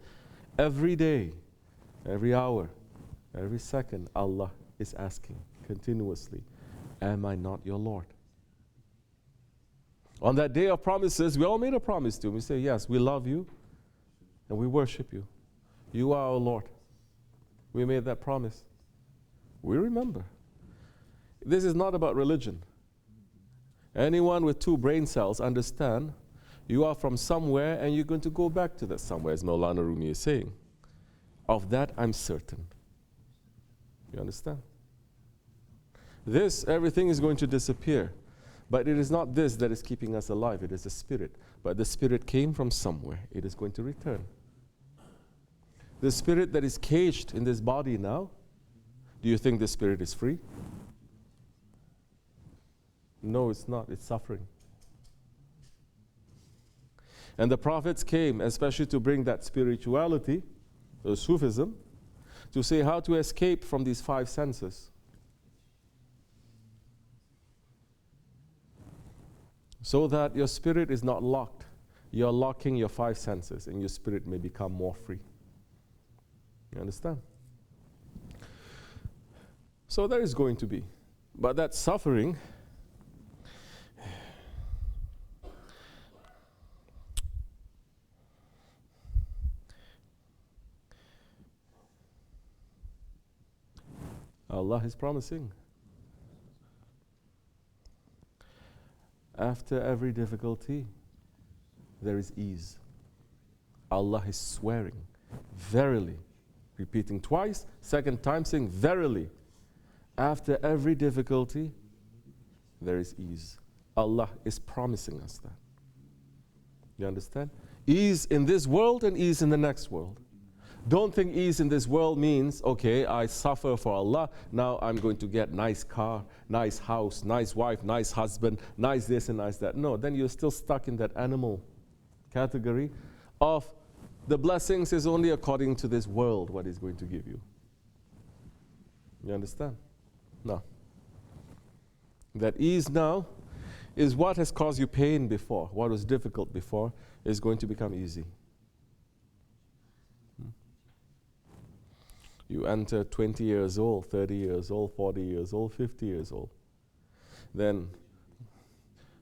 every day, every hour, every second. Allah is asking continuously, am I not your Lord? On that day of promises, we all made a promise to him. We say, yes, we love you and we worship you. You are our Lord. We made that promise. We remember. This is not about religion. Anyone with 2 brain cells understand you are from somewhere and you're going to go back to that somewhere, as Maulana Rumi is saying. Of that I'm certain. You understand? This, everything is going to disappear. But it is not this that is keeping us alive. It is the Spirit. But the Spirit came from somewhere. It is going to return. The spirit that is caged in this body now, do you think the spirit is free? No, it's not. It's suffering. And the prophets came, especially to bring that spirituality, the Sufism, to say how to escape from these 5 senses. So that your spirit is not locked. You're locking your 5 senses and your spirit may become more free. You understand? So there is going to be. But that suffering, Allah is promising. After every difficulty, there is ease. Allah is swearing, verily, repeating twice, second time saying, verily, after every difficulty, there is ease. Allah is promising us that. You understand? Ease in this world and ease in the next world. Don't think ease in this world means, okay, I suffer for Allah, now I'm going to get nice car, nice house, nice wife, nice husband, nice this and nice that. No, then you're still stuck in that animal category of the blessings is only according to this world what He's going to give you. You understand? No. That ease now is what has caused you pain before, what was difficult before is going to become easy. You enter 20 years old, 30 years old, 40 years old, 50 years old. Then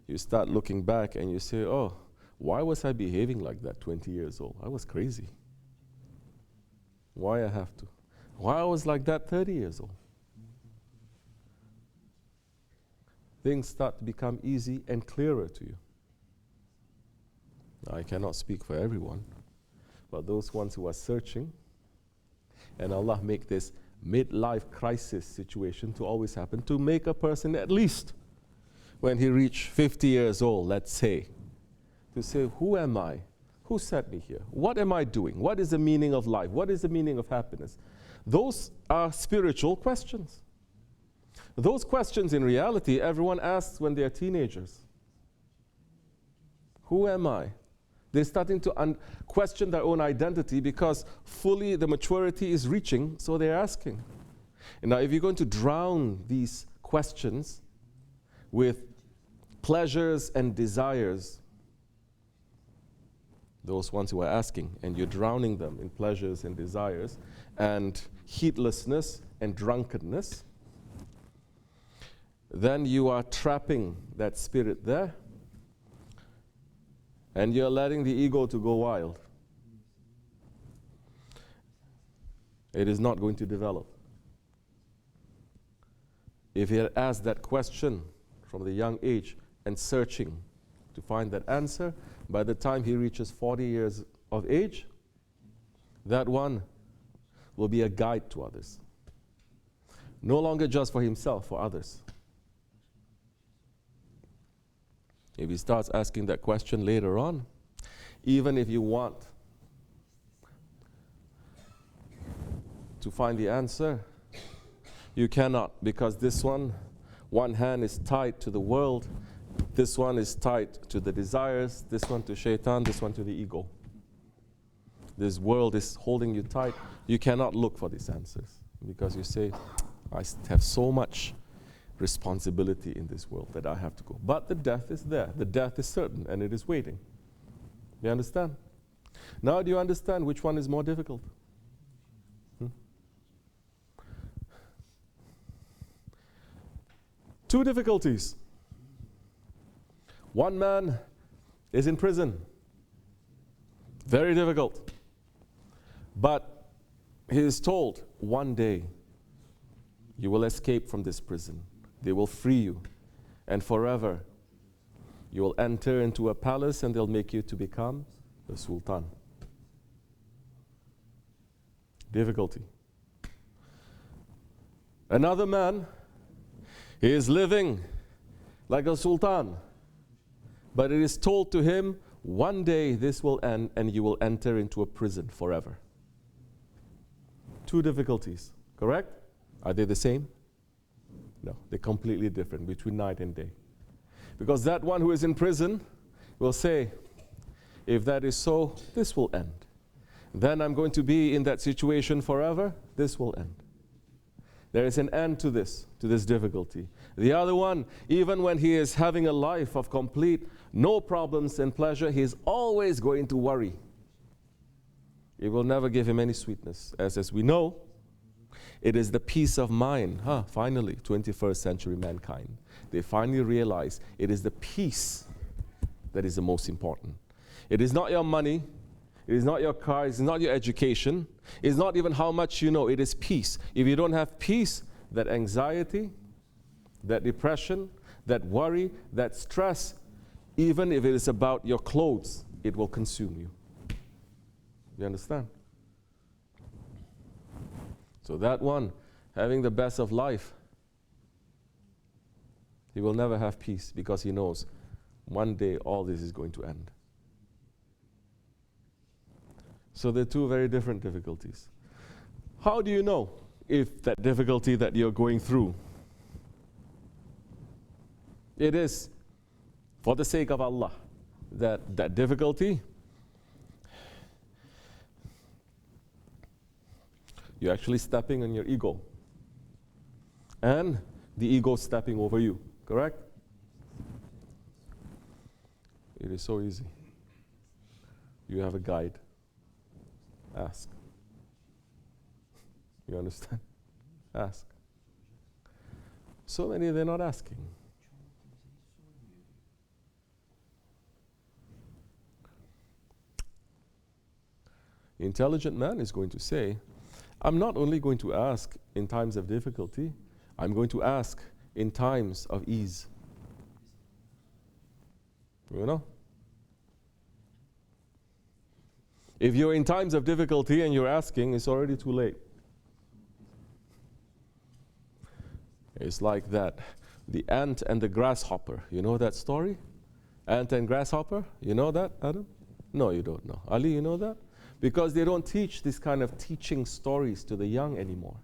you start looking back and you say, oh, why was I behaving like that 20 years old? I was crazy. Why I have to? Why I was like that 30 years old? Things start to become easy and clearer to you. Now, I cannot speak for everyone, but those ones who are searching, and Allah make this midlife crisis situation to always happen, to make a person at least, when he reach 50 years old, let's say, to say, who am I? Who set me here? What am I doing? What is the meaning of life? What is the meaning of happiness? Those are spiritual questions. Those questions in reality everyone asks when they are teenagers. Who am I? They're starting to question their own identity because fully the maturity is reaching, so they're asking. And now if you're going to drown these questions with pleasures and desires, those ones who are asking, and you're drowning them in pleasures and desires and heedlessness and drunkenness, then you are trapping that spirit there, and you're letting the ego to go wild. It is not going to develop. If he had asked that question from the young age and searching to find that answer, by the time he reaches 40 years of age, that one will be a guide to others. No longer just for himself, for others. If he starts asking that question later on, even if you want to find the answer, you cannot, because this one hand is tied to the world, this one is tied to the desires, this one to shaitan, this one to the ego. This world is holding you tight. You cannot look for these answers because you say, I have so much responsibility in this world that I have to go. But the death is there. The death is certain and it is waiting. You understand? Now do you understand which one is more difficult? Two difficulties. One man is in prison. Very difficult. But he is told, one day you will escape from this prison. They will free you. And forever you will enter into a palace and they'll make you to become the sultan. Difficulty. Another man, he is living like a sultan. But it is told to him, one day this will end and you will enter into a prison forever. Two difficulties, correct? Are they the same? No, they're completely different between night and day. Because that one who is in prison will say, if that is so, this will end. Then I'm going to be in that situation forever, this will end. There is an end to this difficulty. The other one, even when he is having a life of complete, no problems and pleasure, he is always going to worry. It will never give him any sweetness. As we know, it is the peace of mind. Finally, 21st century mankind. They finally realize it is the peace that is the most important. It is not your money. It is not your car. It is not your education. It is not even how much you know. It is peace. If you don't have peace, that anxiety, that depression, that worry, that stress, even if it is about your clothes, it will consume you. You understand? So that one, having the best of life, he will never have peace because he knows one day all this is going to end. So they're two very different difficulties. How do you know if that difficulty that you're going through, it is for the sake of Allah, that difficulty, you're actually stepping on your ego, and the ego stepping over you, correct? It is so easy. You have a guide. Ask. You understand? Ask. So many, they're not asking. Intelligent man is going to say, I'm not only going to ask in times of difficulty, I'm going to ask in times of ease. You know? If you're in times of difficulty and you're asking, it's already too late. It's like that. The ant and the grasshopper. You know that story? Ant and grasshopper? You know that, Adam? No, you don't know. Ali, you know that? Because they don't teach this kind of teaching stories to the young anymore.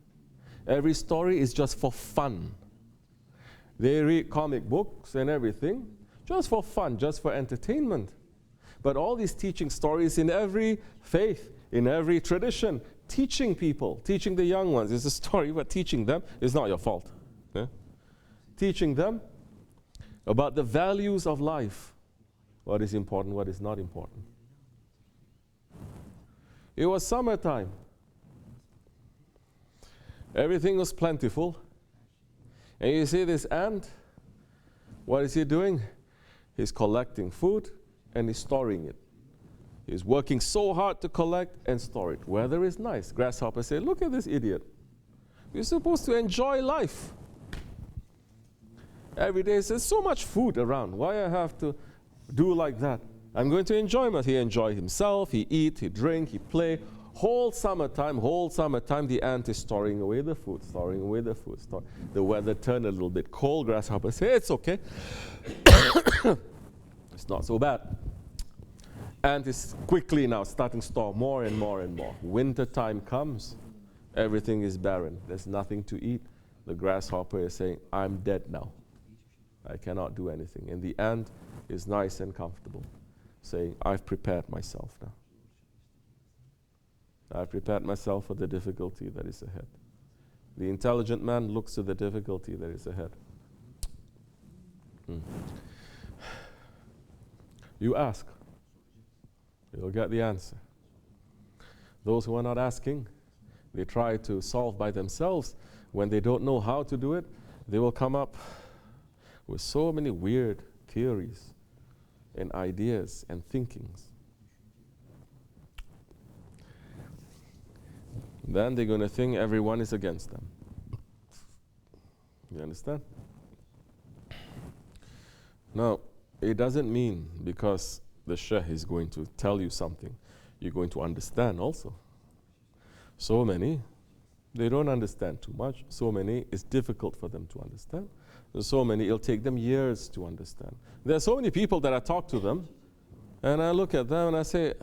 Every story is just for fun. They read comic books and everything, just for fun, just for entertainment. But all these teaching stories in every faith, in every tradition, teaching people, teaching the young ones, it's a story, but teaching them is not your fault. Yeah? Teaching them about the values of life, what is important, what is not important. It was summertime. Everything was plentiful. And you see this ant, what is he doing? He's collecting food and he's storing it. He's working so hard to collect and store it. Weather is nice. Grasshopper say, look at this idiot. We're supposed to enjoy life. Every day there's so much food around. Why I have to do like that? I'm going to enjoy myself. He enjoy himself, he eat, he drink, he play. Whole summertime, the ant is storing away the food, storing away the food. The weather turned a little bit cold. Grasshopper say, it's okay. It's not so bad. Ant is quickly now starting to store more and more and more. Winter time comes, everything is barren. There's nothing to eat. The grasshopper is saying, I'm dead now. I cannot do anything. And the ant is nice and comfortable, saying, I've prepared myself now. I've prepared myself for the difficulty that is ahead. The intelligent man looks to the difficulty that is ahead. You ask, you'll get the answer. Those who are not asking, they try to solve by themselves. When they don't know how to do it, they will come up with so many weird theories and ideas and thinkings. Then they're going to think everyone is against them. You understand? Now, it doesn't mean because the Shaykh is going to tell you something, you're going to understand also. So many, they don't understand too much. So many, it's difficult for them to understand. So many, it'll take them years to understand. There are so many people that I talk to them, and I look at them and I say,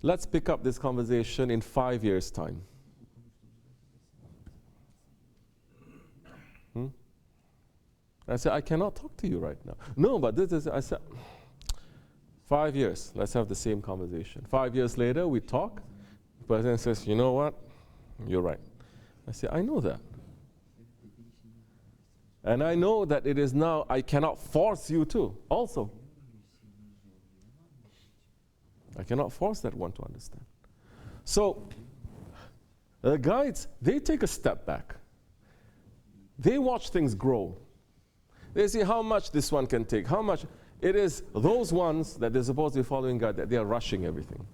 let's pick up this conversation in 5 years' time. I said, I cannot talk to you right now. No, but this is, I said, 5 years, let's have the same conversation. 5 years later, we talk. The person says, you know what? You're right. I say, I know that. And I know that it is now, I cannot force you to also. I cannot force that one to understand. So, the guides, they take a step back. They watch things grow. They see how much this one can take, how much. It is those ones that they're supposed to be following God, that they are rushing everything.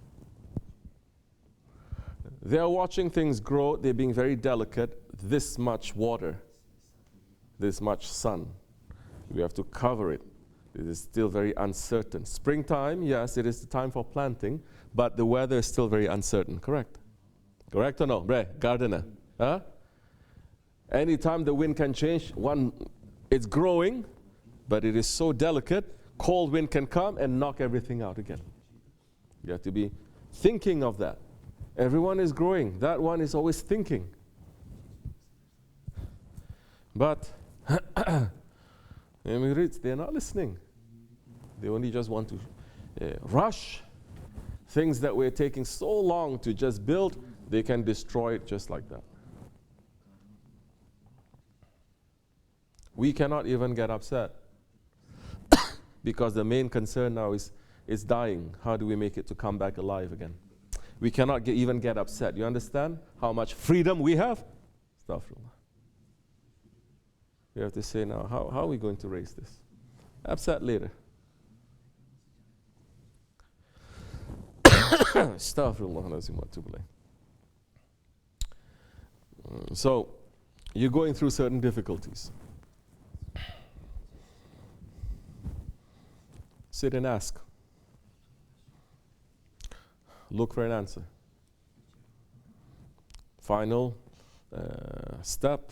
They are watching things grow, they're being very delicate. This much water, this much sun, we have to cover it. It is still very uncertain. Springtime, yes, it is the time for planting, but the weather is still very uncertain, correct? Correct or no? Bre, gardener. Huh? Anytime the wind can change, it's growing, but it is so delicate, cold wind can come and knock everything out again. You have to be thinking of that. Everyone is growing. That one is always thinking. But they're not listening. They only just want to rush things that we're taking so long to just build. They can destroy it just like that. We cannot even get upset because the main concern now is dying. How do we make it to come back alive again? We cannot even get upset. You understand how much freedom we have? Astaghfirullah. You have to say now, how are we going to raise this? Upset later. Astaghfirullah. So, you're going through certain difficulties. Sit and ask. Look for an answer. Final step.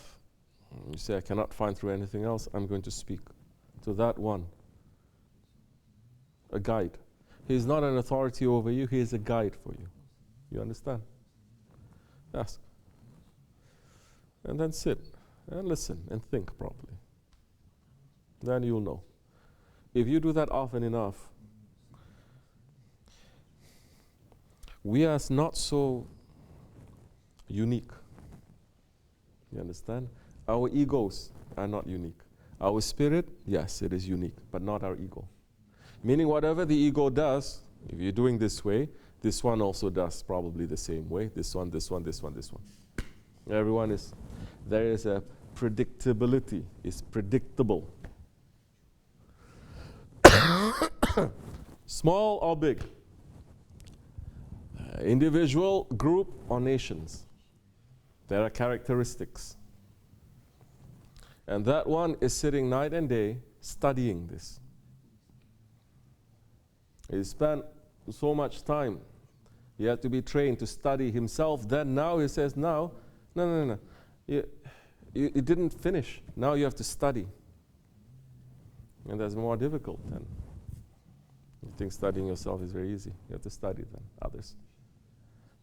You say, I cannot find through anything else. I'm going to speak to that one. A guide. He's not an authority over you. He is a guide for you. You understand? Ask. And then sit and listen and think properly. Then you'll know. If you do that often enough, we are not so unique. You understand? Our egos are not unique. Our spirit, yes, it is unique, but not our ego. Meaning whatever the ego does, if you're doing this way, this one also does probably the same way. This one, this one, this one, this one. Everyone is, there is a predictability. It's predictable. Small or big. Individual, group, or nations. There are characteristics. And that one is sitting night and day studying this. He spent so much time. He had to be trained to study himself. Then now he says, no. You didn't finish. Now you have to study. And that's more difficult than you think studying yourself is very easy. You have to study than others.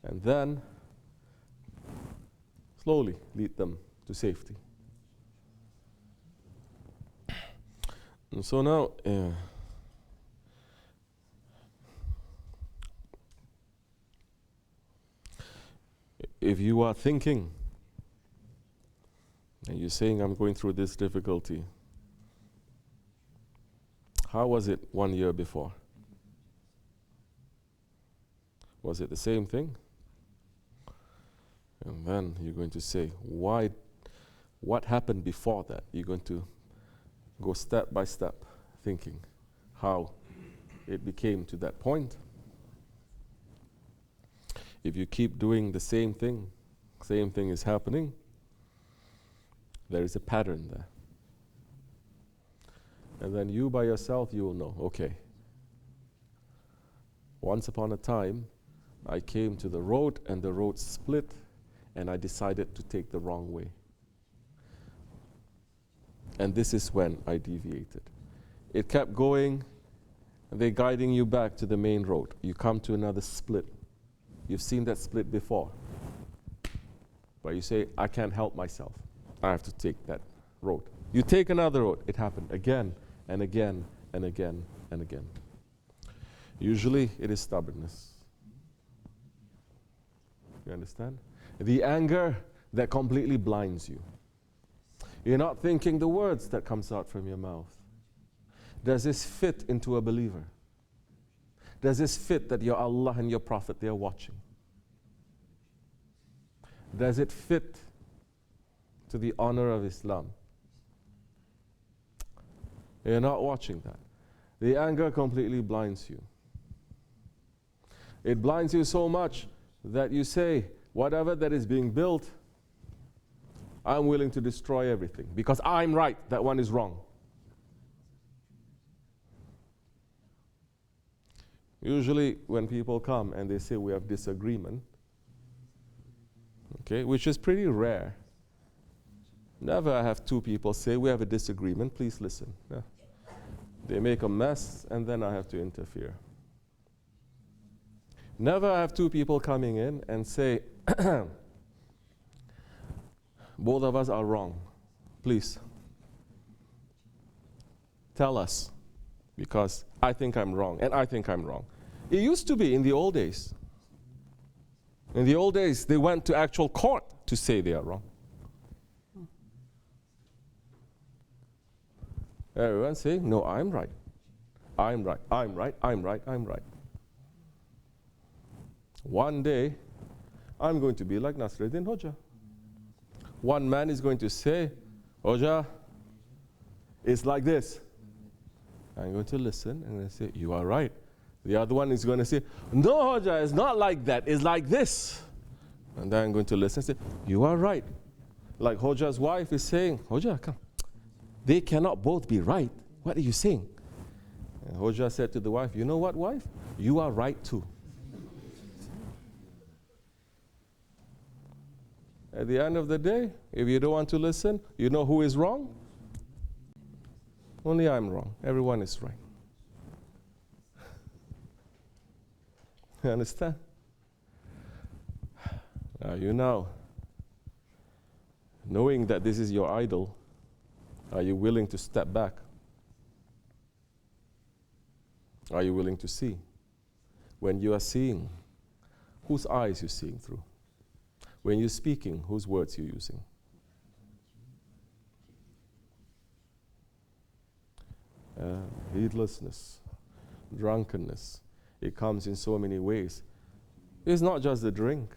And then slowly lead them to safety. And so now, if you are thinking and you're saying, I'm going through this difficulty, how was it 1 year before? Was it the same thing? And then you're going to say, what happened before that? You're going to go step by step, thinking how it became to that point. If you keep doing the same thing is happening, there is a pattern there. And then you by yourself, you will know, okay, once upon a time, I came to the road and the road split and I decided to take the wrong way. And this is when I deviated. It kept going, and they're guiding you back to the main road. You come to another split. You've seen that split before. But you say, I can't help myself. I have to take that road. You take another road. It happened again and again and again and again. Usually it is stubbornness. You understand? The anger that completely blinds you. You're not thinking the words that comes out from your mouth. Does this fit into a believer? Does this fit that your Allah and your Prophet, they are watching? Does it fit to the honor of Islam? You're not watching that. The anger completely blinds you. It blinds you so much that you say, whatever that is being built, I'm willing to destroy everything because I'm right, that one is wrong. Usually when people come and they say we have disagreement, okay, which is pretty rare. Never I have two people say we have a disagreement, please listen. Yeah. They make a mess and then I have to interfere. Never have two people coming in and say, both of us are wrong. Please, tell us, because I think I'm wrong, and I think I'm wrong. It used to be in the old days. In the old days, they went to actual court to say they are wrong. Everyone saying, no, I'm right. I'm right, I'm right, I'm right, I'm right. One day, I'm going to be like Nasruddin Hoja. One man is going to say, Hoja, it's like this. I'm going to listen and I say, you are right. The other one is going to say, no, Hoja, it's not like that, it's like this. And then I'm going to listen and say, you are right. Like Hoja's wife is saying, Hoja, come. They cannot both be right. What are you saying? And Hoja said to the wife, you know what, wife? You are right too. At the end of the day, if you don't want to listen, you know who is wrong? Only I'm wrong. Everyone is right. You understand? Now you know, knowing that this is your idol, are you willing to step back? Are you willing to see? When you are seeing, whose eyes you're seeing through? When you're speaking, whose words you're using? Heedlessness, drunkenness, it comes in so many ways. It's not just the drink.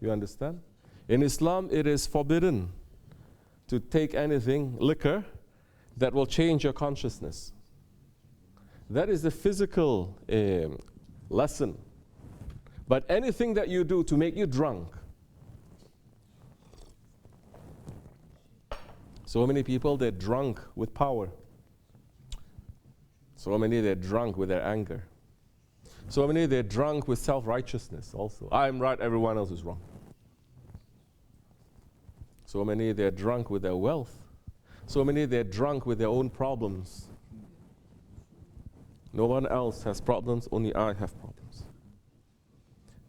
You understand? In Islam, it is forbidden to take anything, liquor, that will change your consciousness. That is the physical lesson. But anything that you do to make you drunk. So many people, they're drunk with power. So many, they're drunk with their anger. So many, they're drunk with self-righteousness also. I'm right, everyone else is wrong. So many, they're drunk with their wealth. So many, they're drunk with their own problems. No one else has problems, only I have problems.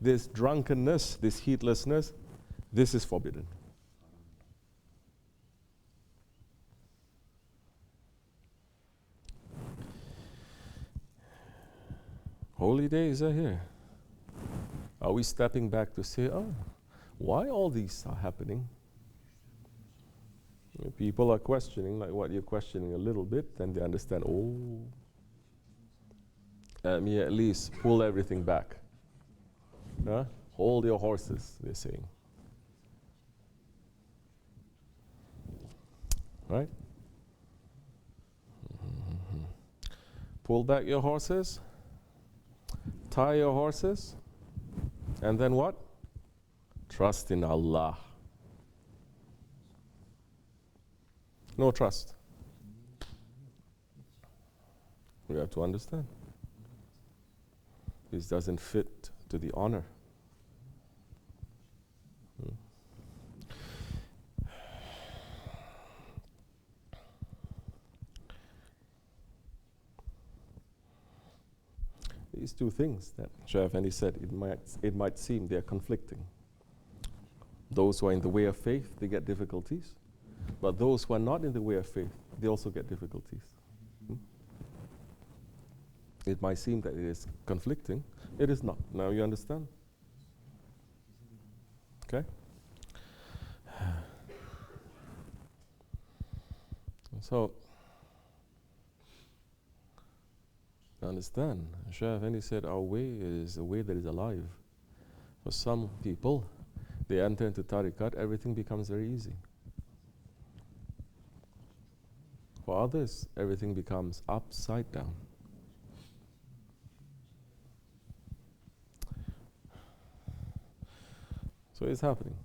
This drunkenness, this heedlessness, this is forbidden. Holy days are here. Are we stepping back to say, oh, why all these are happening? People are questioning, like what you're questioning a little bit, then they understand, oh, let me at least pull everything back. Huh? Hold your horses, they're saying. Right? Mm-hmm. Pull back your horses, tie your horses, and then what? Trust in Allah. No trust. We have to understand. This doesn't fit to the honor. These two things that Shaykh Efendi said, it might seem they are conflicting. Those who are in the way of faith, they get difficulties. But those who are not in the way of faith, they also get difficulties. It might seem that it is conflicting. It is not. Now you understand? Okay? So, understand, Shaykh Efendi said our way is a way that is alive. For some people, they enter into tariqat, everything becomes very easy. For others, everything becomes upside down. So it's happening.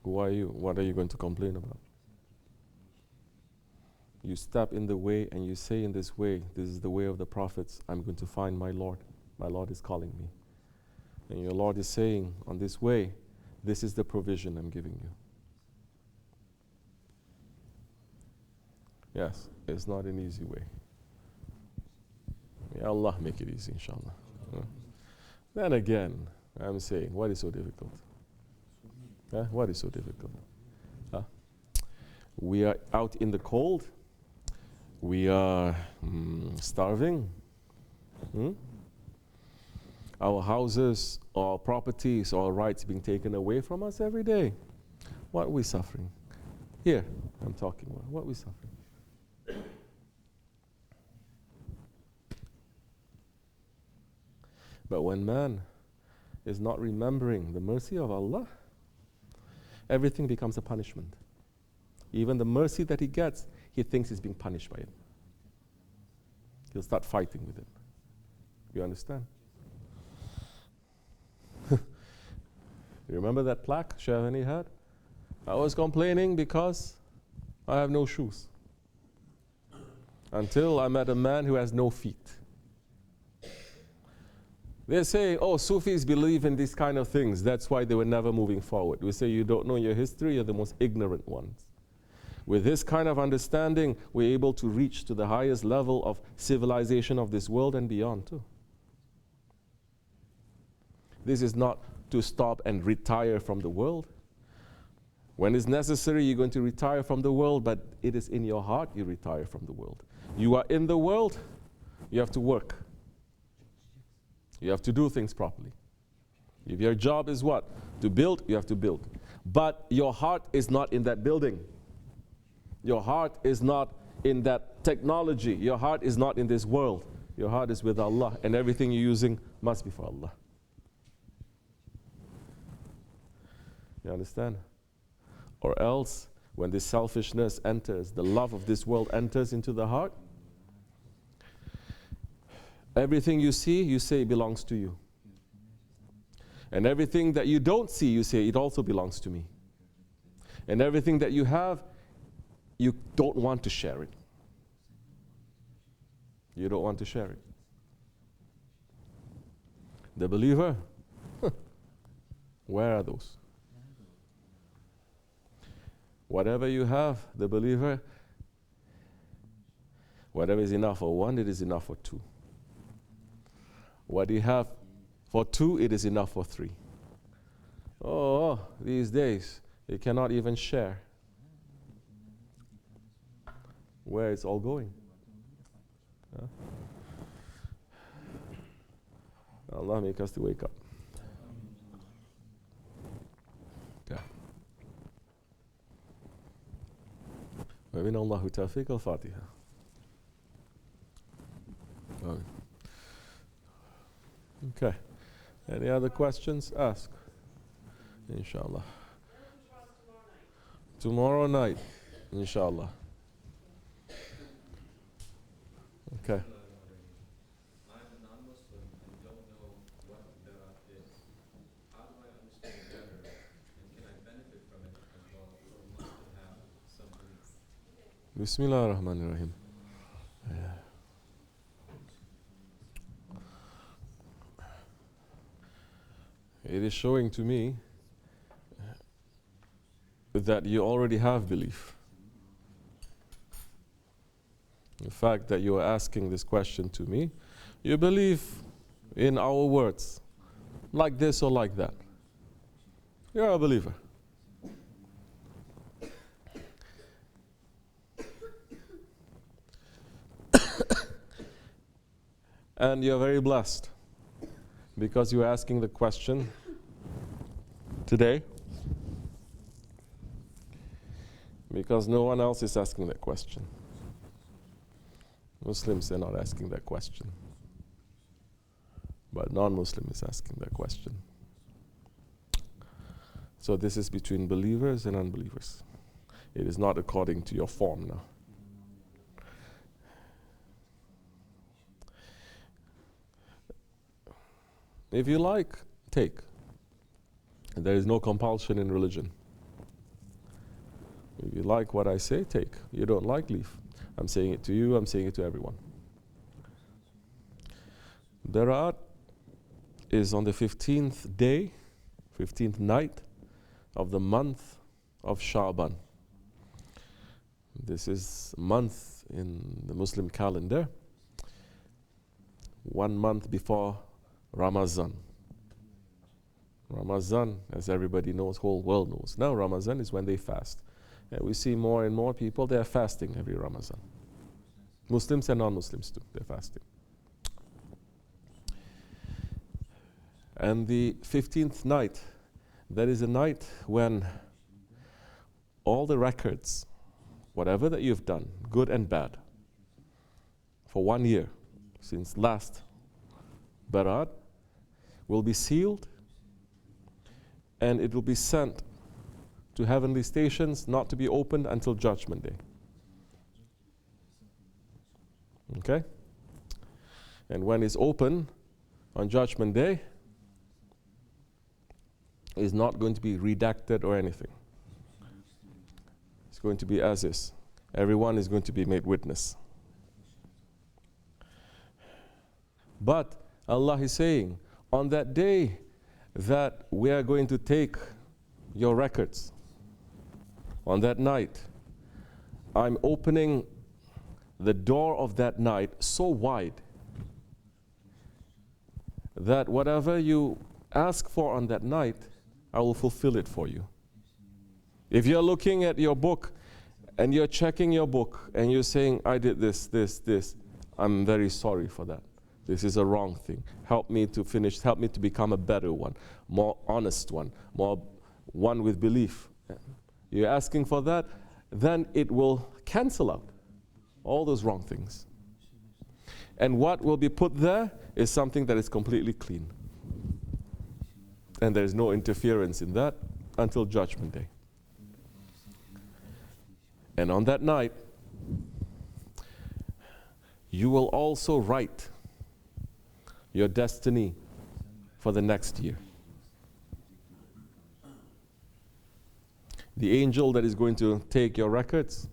Who are you? What are you going to complain about? You step in the way and you say in this way, this is the way of the prophets, I'm going to find my Lord. My Lord is calling me. And your Lord is saying, on this way, this is the provision I'm giving you. Yes, it's not an easy way. Ya Allah make it easy, inshallah. Then again, I'm saying, what is so difficult? What is so difficult? We are out in the cold. We are starving. Our houses, our properties, our rights being taken away from us every day. What are we suffering? Here, I'm talking about. What are we suffering? But when man is not remembering the mercy of Allah, everything becomes a punishment. Even the mercy that he gets, he thinks he's being punished by it. He'll start fighting with it. You understand? You remember that plaque Shaban had? I was complaining because I have no shoes. Until I met a man who has no feet. They say, oh, Sufis believe in these kind of things. That's why they were never moving forward. We say, you don't know your history, you're the most ignorant ones. With this kind of understanding, we're able to reach to the highest level of civilization of this world and beyond too. This is not to stop and retire from the world. When it's necessary, you're going to retire from the world, but it is in your heart you retire from the world. You are in the world, you have to work. You have to do things properly. If your job is what? To build, you have to build. But your heart is not in that building. Your heart is not in that technology. Your heart is not in this world. Your heart is with Allah, and everything you're using must be for Allah. You understand? Or else, when this selfishness enters, the love of this world enters into the heart, everything you see, you say it belongs to you. And everything that you don't see, you say it also belongs to me. And everything that you have, you don't want to share it. You don't want to share it. The believer, where are those? Whatever you have, the believer, whatever is enough for one, it is enough for two. What you have for two, it is enough for three. Oh, these days, you cannot even share. Where it's all going. Huh? Allah make us to wake up. Okay. ومن الله توفيق الفاتحة. Okay. Any other questions? Ask. Inshallah. Tomorrow night. Inshallah. Okay. I'm a non-Muslim and don't know what Dergahı is. How do I understand it better, and can I benefit from it as well, or must I have some belief? Bismillah ar-Rahman ar-Rahim. It is showing to me that you already have belief. The fact that you are asking this question to me, you believe in our words, like this or like that. You're a believer. And you're very blessed because you're asking the question today, because no one else is asking that question. Muslims are not asking that question, but non-Muslim is asking that question. So this is between believers and unbelievers. It is not according to your form now. If you like, take. There is no compulsion in religion. If you like what I say, take. You don't like, leave. I'm saying it to you, I'm saying it to everyone. Dergahı is on the 15th day, 15th night of the month of Shaban. This is a month in the Muslim calendar 1 month before Ramadan. Ramadan, as everybody knows, whole world knows. Now Ramadan is when they fast. And we see more and more people, they are fasting every Ramadan. Muslims and non-Muslims too, they're fasting. And the 15th night, that is a night when all the records, whatever that you've done, good and bad, for 1 year, since last Barat, will be sealed and it will be sent to heavenly stations, not to be opened until Judgment Day. Okay? And when it's open on Judgment Day, it's not going to be redacted or anything. It's going to be as is. Everyone is going to be made witness. But Allah is saying, on that day that we are going to take your records, on that night, I'm opening the door of that night so wide that whatever you ask for on that night, I will fulfill it for you. If you're looking at your book and you're checking your book and you're saying, I did this, I'm very sorry for that. This is a wrong thing. Help me to finish, help me to become a better one, more honest one, more one with belief. You're asking for that, then it will cancel out all those wrong things. And what will be put there is something that is completely clean. And there's no interference in that until Judgment Day. And on that night, you will also write your destiny for the next year. The angel that is going to take your records,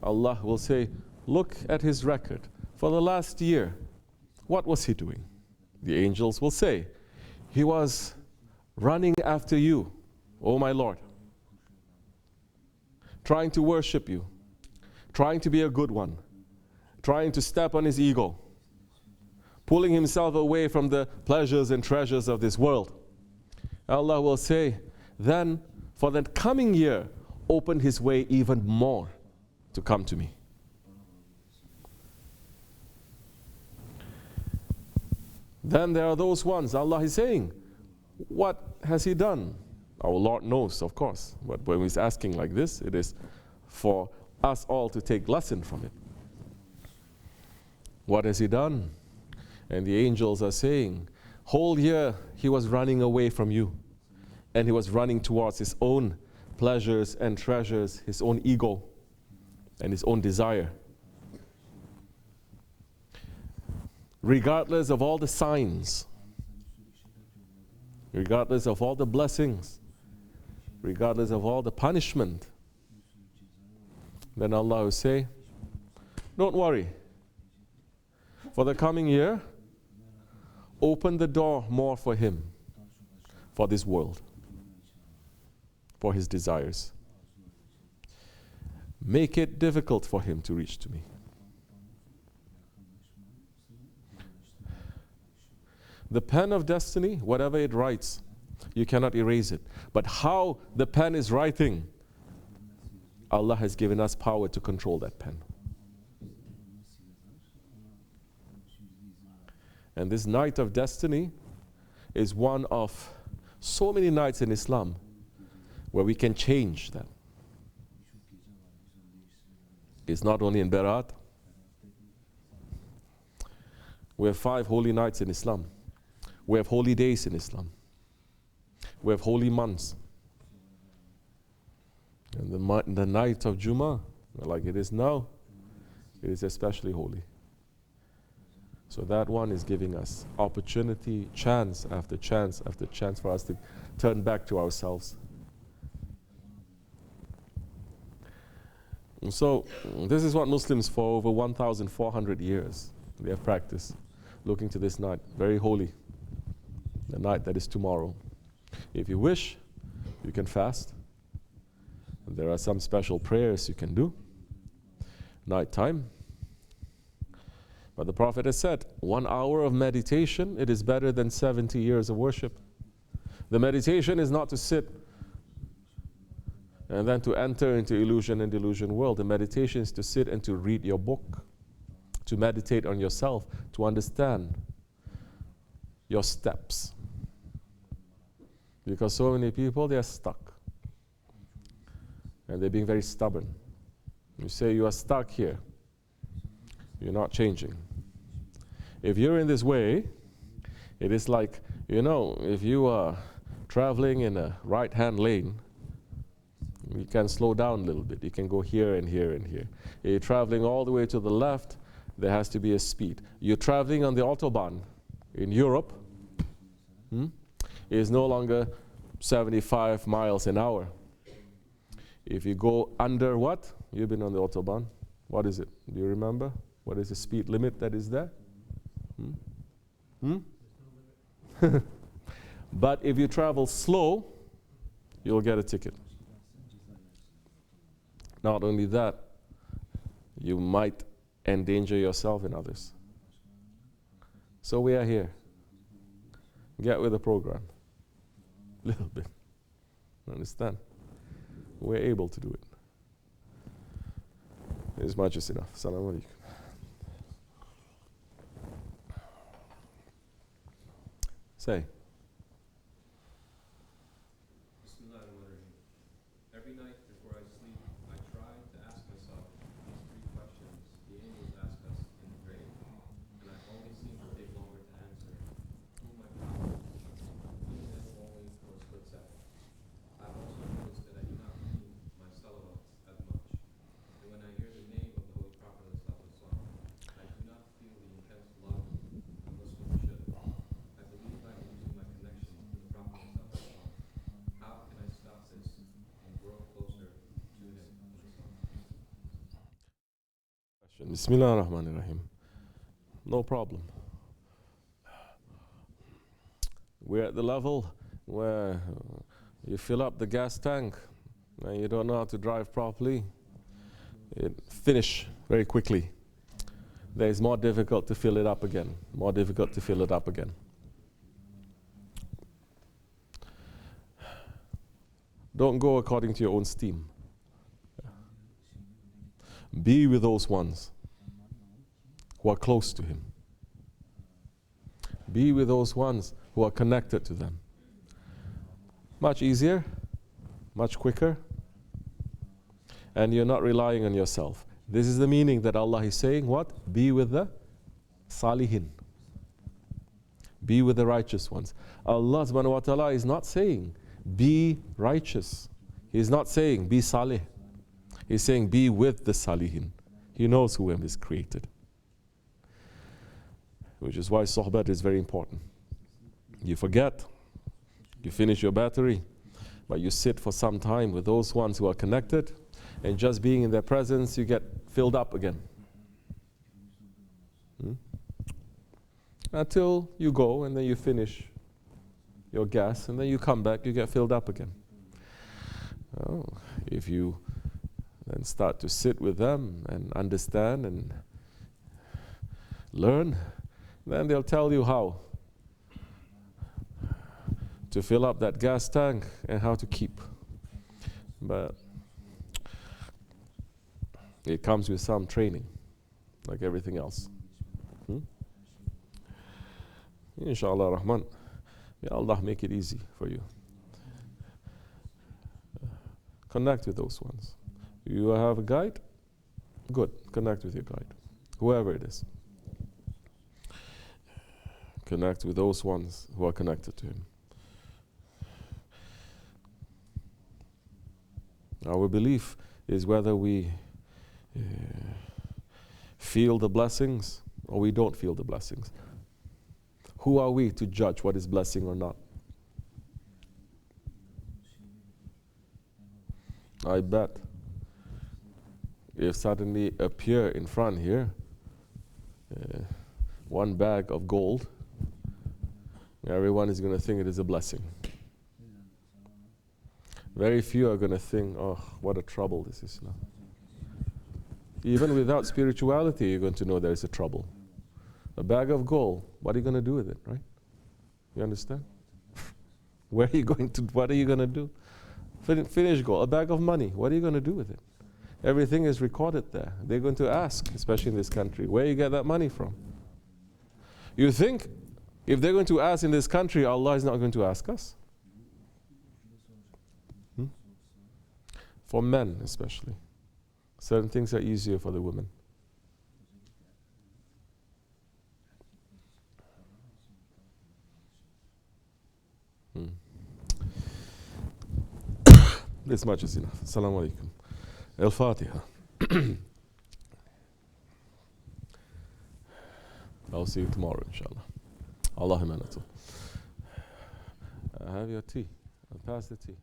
Allah will say, look at his record. For the last year, what was he doing? The angels will say, he was running after you, O my Lord, trying to worship you, trying to be a good one, trying to step on his ego, pulling himself away from the pleasures and treasures of this world. Allah will say, then for the coming year, open his way even more to come to me. Then there are those ones, Allah is saying, what has he done? Our Lord knows, of course, but when he's asking like this, it is for us all to take lesson from it. What has he done? And the angels are saying, whole year he was running away from you, and he was running towards his own pleasures and treasures, his own ego and his own desire. Regardless of all the signs, regardless of all the blessings, regardless of all the punishment, then Allah will say, don't worry. For the coming year, open the door more for him, for this world, for his desires. Make it difficult for him to reach to me. The pen of destiny, whatever it writes, you cannot erase it. But how the pen is writing, Allah has given us power to control that pen. And this night of destiny is one of so many nights in Islam where we can change that. It's not only in Berat. We have 5 holy nights in Islam. We have holy days in Islam. We have holy months. And the night of Jummah, like it is now, it is especially holy. So that one is giving us opportunity, chance after chance after chance for us to turn back to ourselves. And so this is what Muslims for over 1,400 years they have practiced, looking to this night, very holy, the night that is tomorrow. If you wish, you can fast. There are some special prayers you can do, nighttime. But the Prophet has said, 1 hour of meditation, it is better than 70 years of worship. The meditation is not to sit and then to enter into illusion and delusion world. The meditation is to sit and to read your book, to meditate on yourself, to understand your steps. Because so many people, they are stuck. And they're being very stubborn. You say you are stuck here. You're not changing. If you're in this way, it is like, if you are traveling in a right-hand lane, you can slow down a little bit. You can go here and here and here. If you're traveling all the way to the left, there has to be a speed. You're traveling on the Autobahn in Europe, it is no longer 75 miles an hour. If you go under what? You've been on the Autobahn. What is it? Do you remember? What is the speed limit that is there? But if you travel slow, you'll get a ticket. Not only that, you might endanger yourself and others. So we are here. Get with the program. A little bit. Understand? We're able to do it. As much as enough. Assalamu alaikum. Say. Every night before I sleep, I try to ask myself these 3 questions the angels ask us in the grave, and I always seem to take longer to answer. Who am I proud of? Even if only for a split second. I've also noticed that I do not repeat my salawats as much, and when I hear the name of the Holy Prophet ﷺ, I do not feel the intense love a Muslim should. I believe I'm losing my connection to the Prophet ﷺ. How can I stop this and grow closer to him? Bismillah ar-Rahman ar-Rahim. No problem. We're at the level where you fill up the gas tank and you don't know how to drive properly. It finish very quickly. Then it's more difficult to fill it up again. More difficult to fill it up again. Don't go according to your own steam. Be with those ones who are close to Him. Be with those ones who are connected to them. Much easier, much quicker, and you're not relying on yourself. This is the meaning that Allah is saying, what? Be with the salihin. Be with the righteous ones. Allah subhanahu wa ta'ala is not saying, be righteous. He's not saying, be salih. He's saying, be with the salihin. He knows who is created. Which is why sohbat is very important. You forget, you finish your battery, but you sit for some time with those ones who are connected, and just being in their presence, you get filled up again. Until you go, and then you finish your gas, and then you come back, you get filled up again. Oh, if you then start to sit with them and understand and learn, then they'll tell you how to fill up that gas tank and how to keep. But it comes with some training, like everything else. Inshallah Rahman, may Allah make it easy for you. Connect with those ones. You have a guide? Good, connect with your guide, whoever it is. Connect with those ones who are connected to Him. Our belief is whether we feel the blessings or we don't feel the blessings. Who are we to judge what is blessing or not? I bet if suddenly appear in front here one bag of gold, everyone is going to think it is a blessing. Very few are going to think, oh, what a trouble this is now. Even without spirituality, you're going to know there is a trouble. A bag of gold, what are you going to do with it, right? You understand? Where are you going to, what are you going to do? Finish gold, a bag of money, what are you going to do with it? Everything is recorded there. They're going to ask, especially in this country, where you get that money from? You think if they're going to ask in this country, Allah is not going to ask us? For men especially. Certain things are easier for the women. This much is enough. Assalamu alaikum. Al-Fatiha. I'll see you tomorrow, inshallah. Allahumma natul. Have your tea. I'll pass the tea.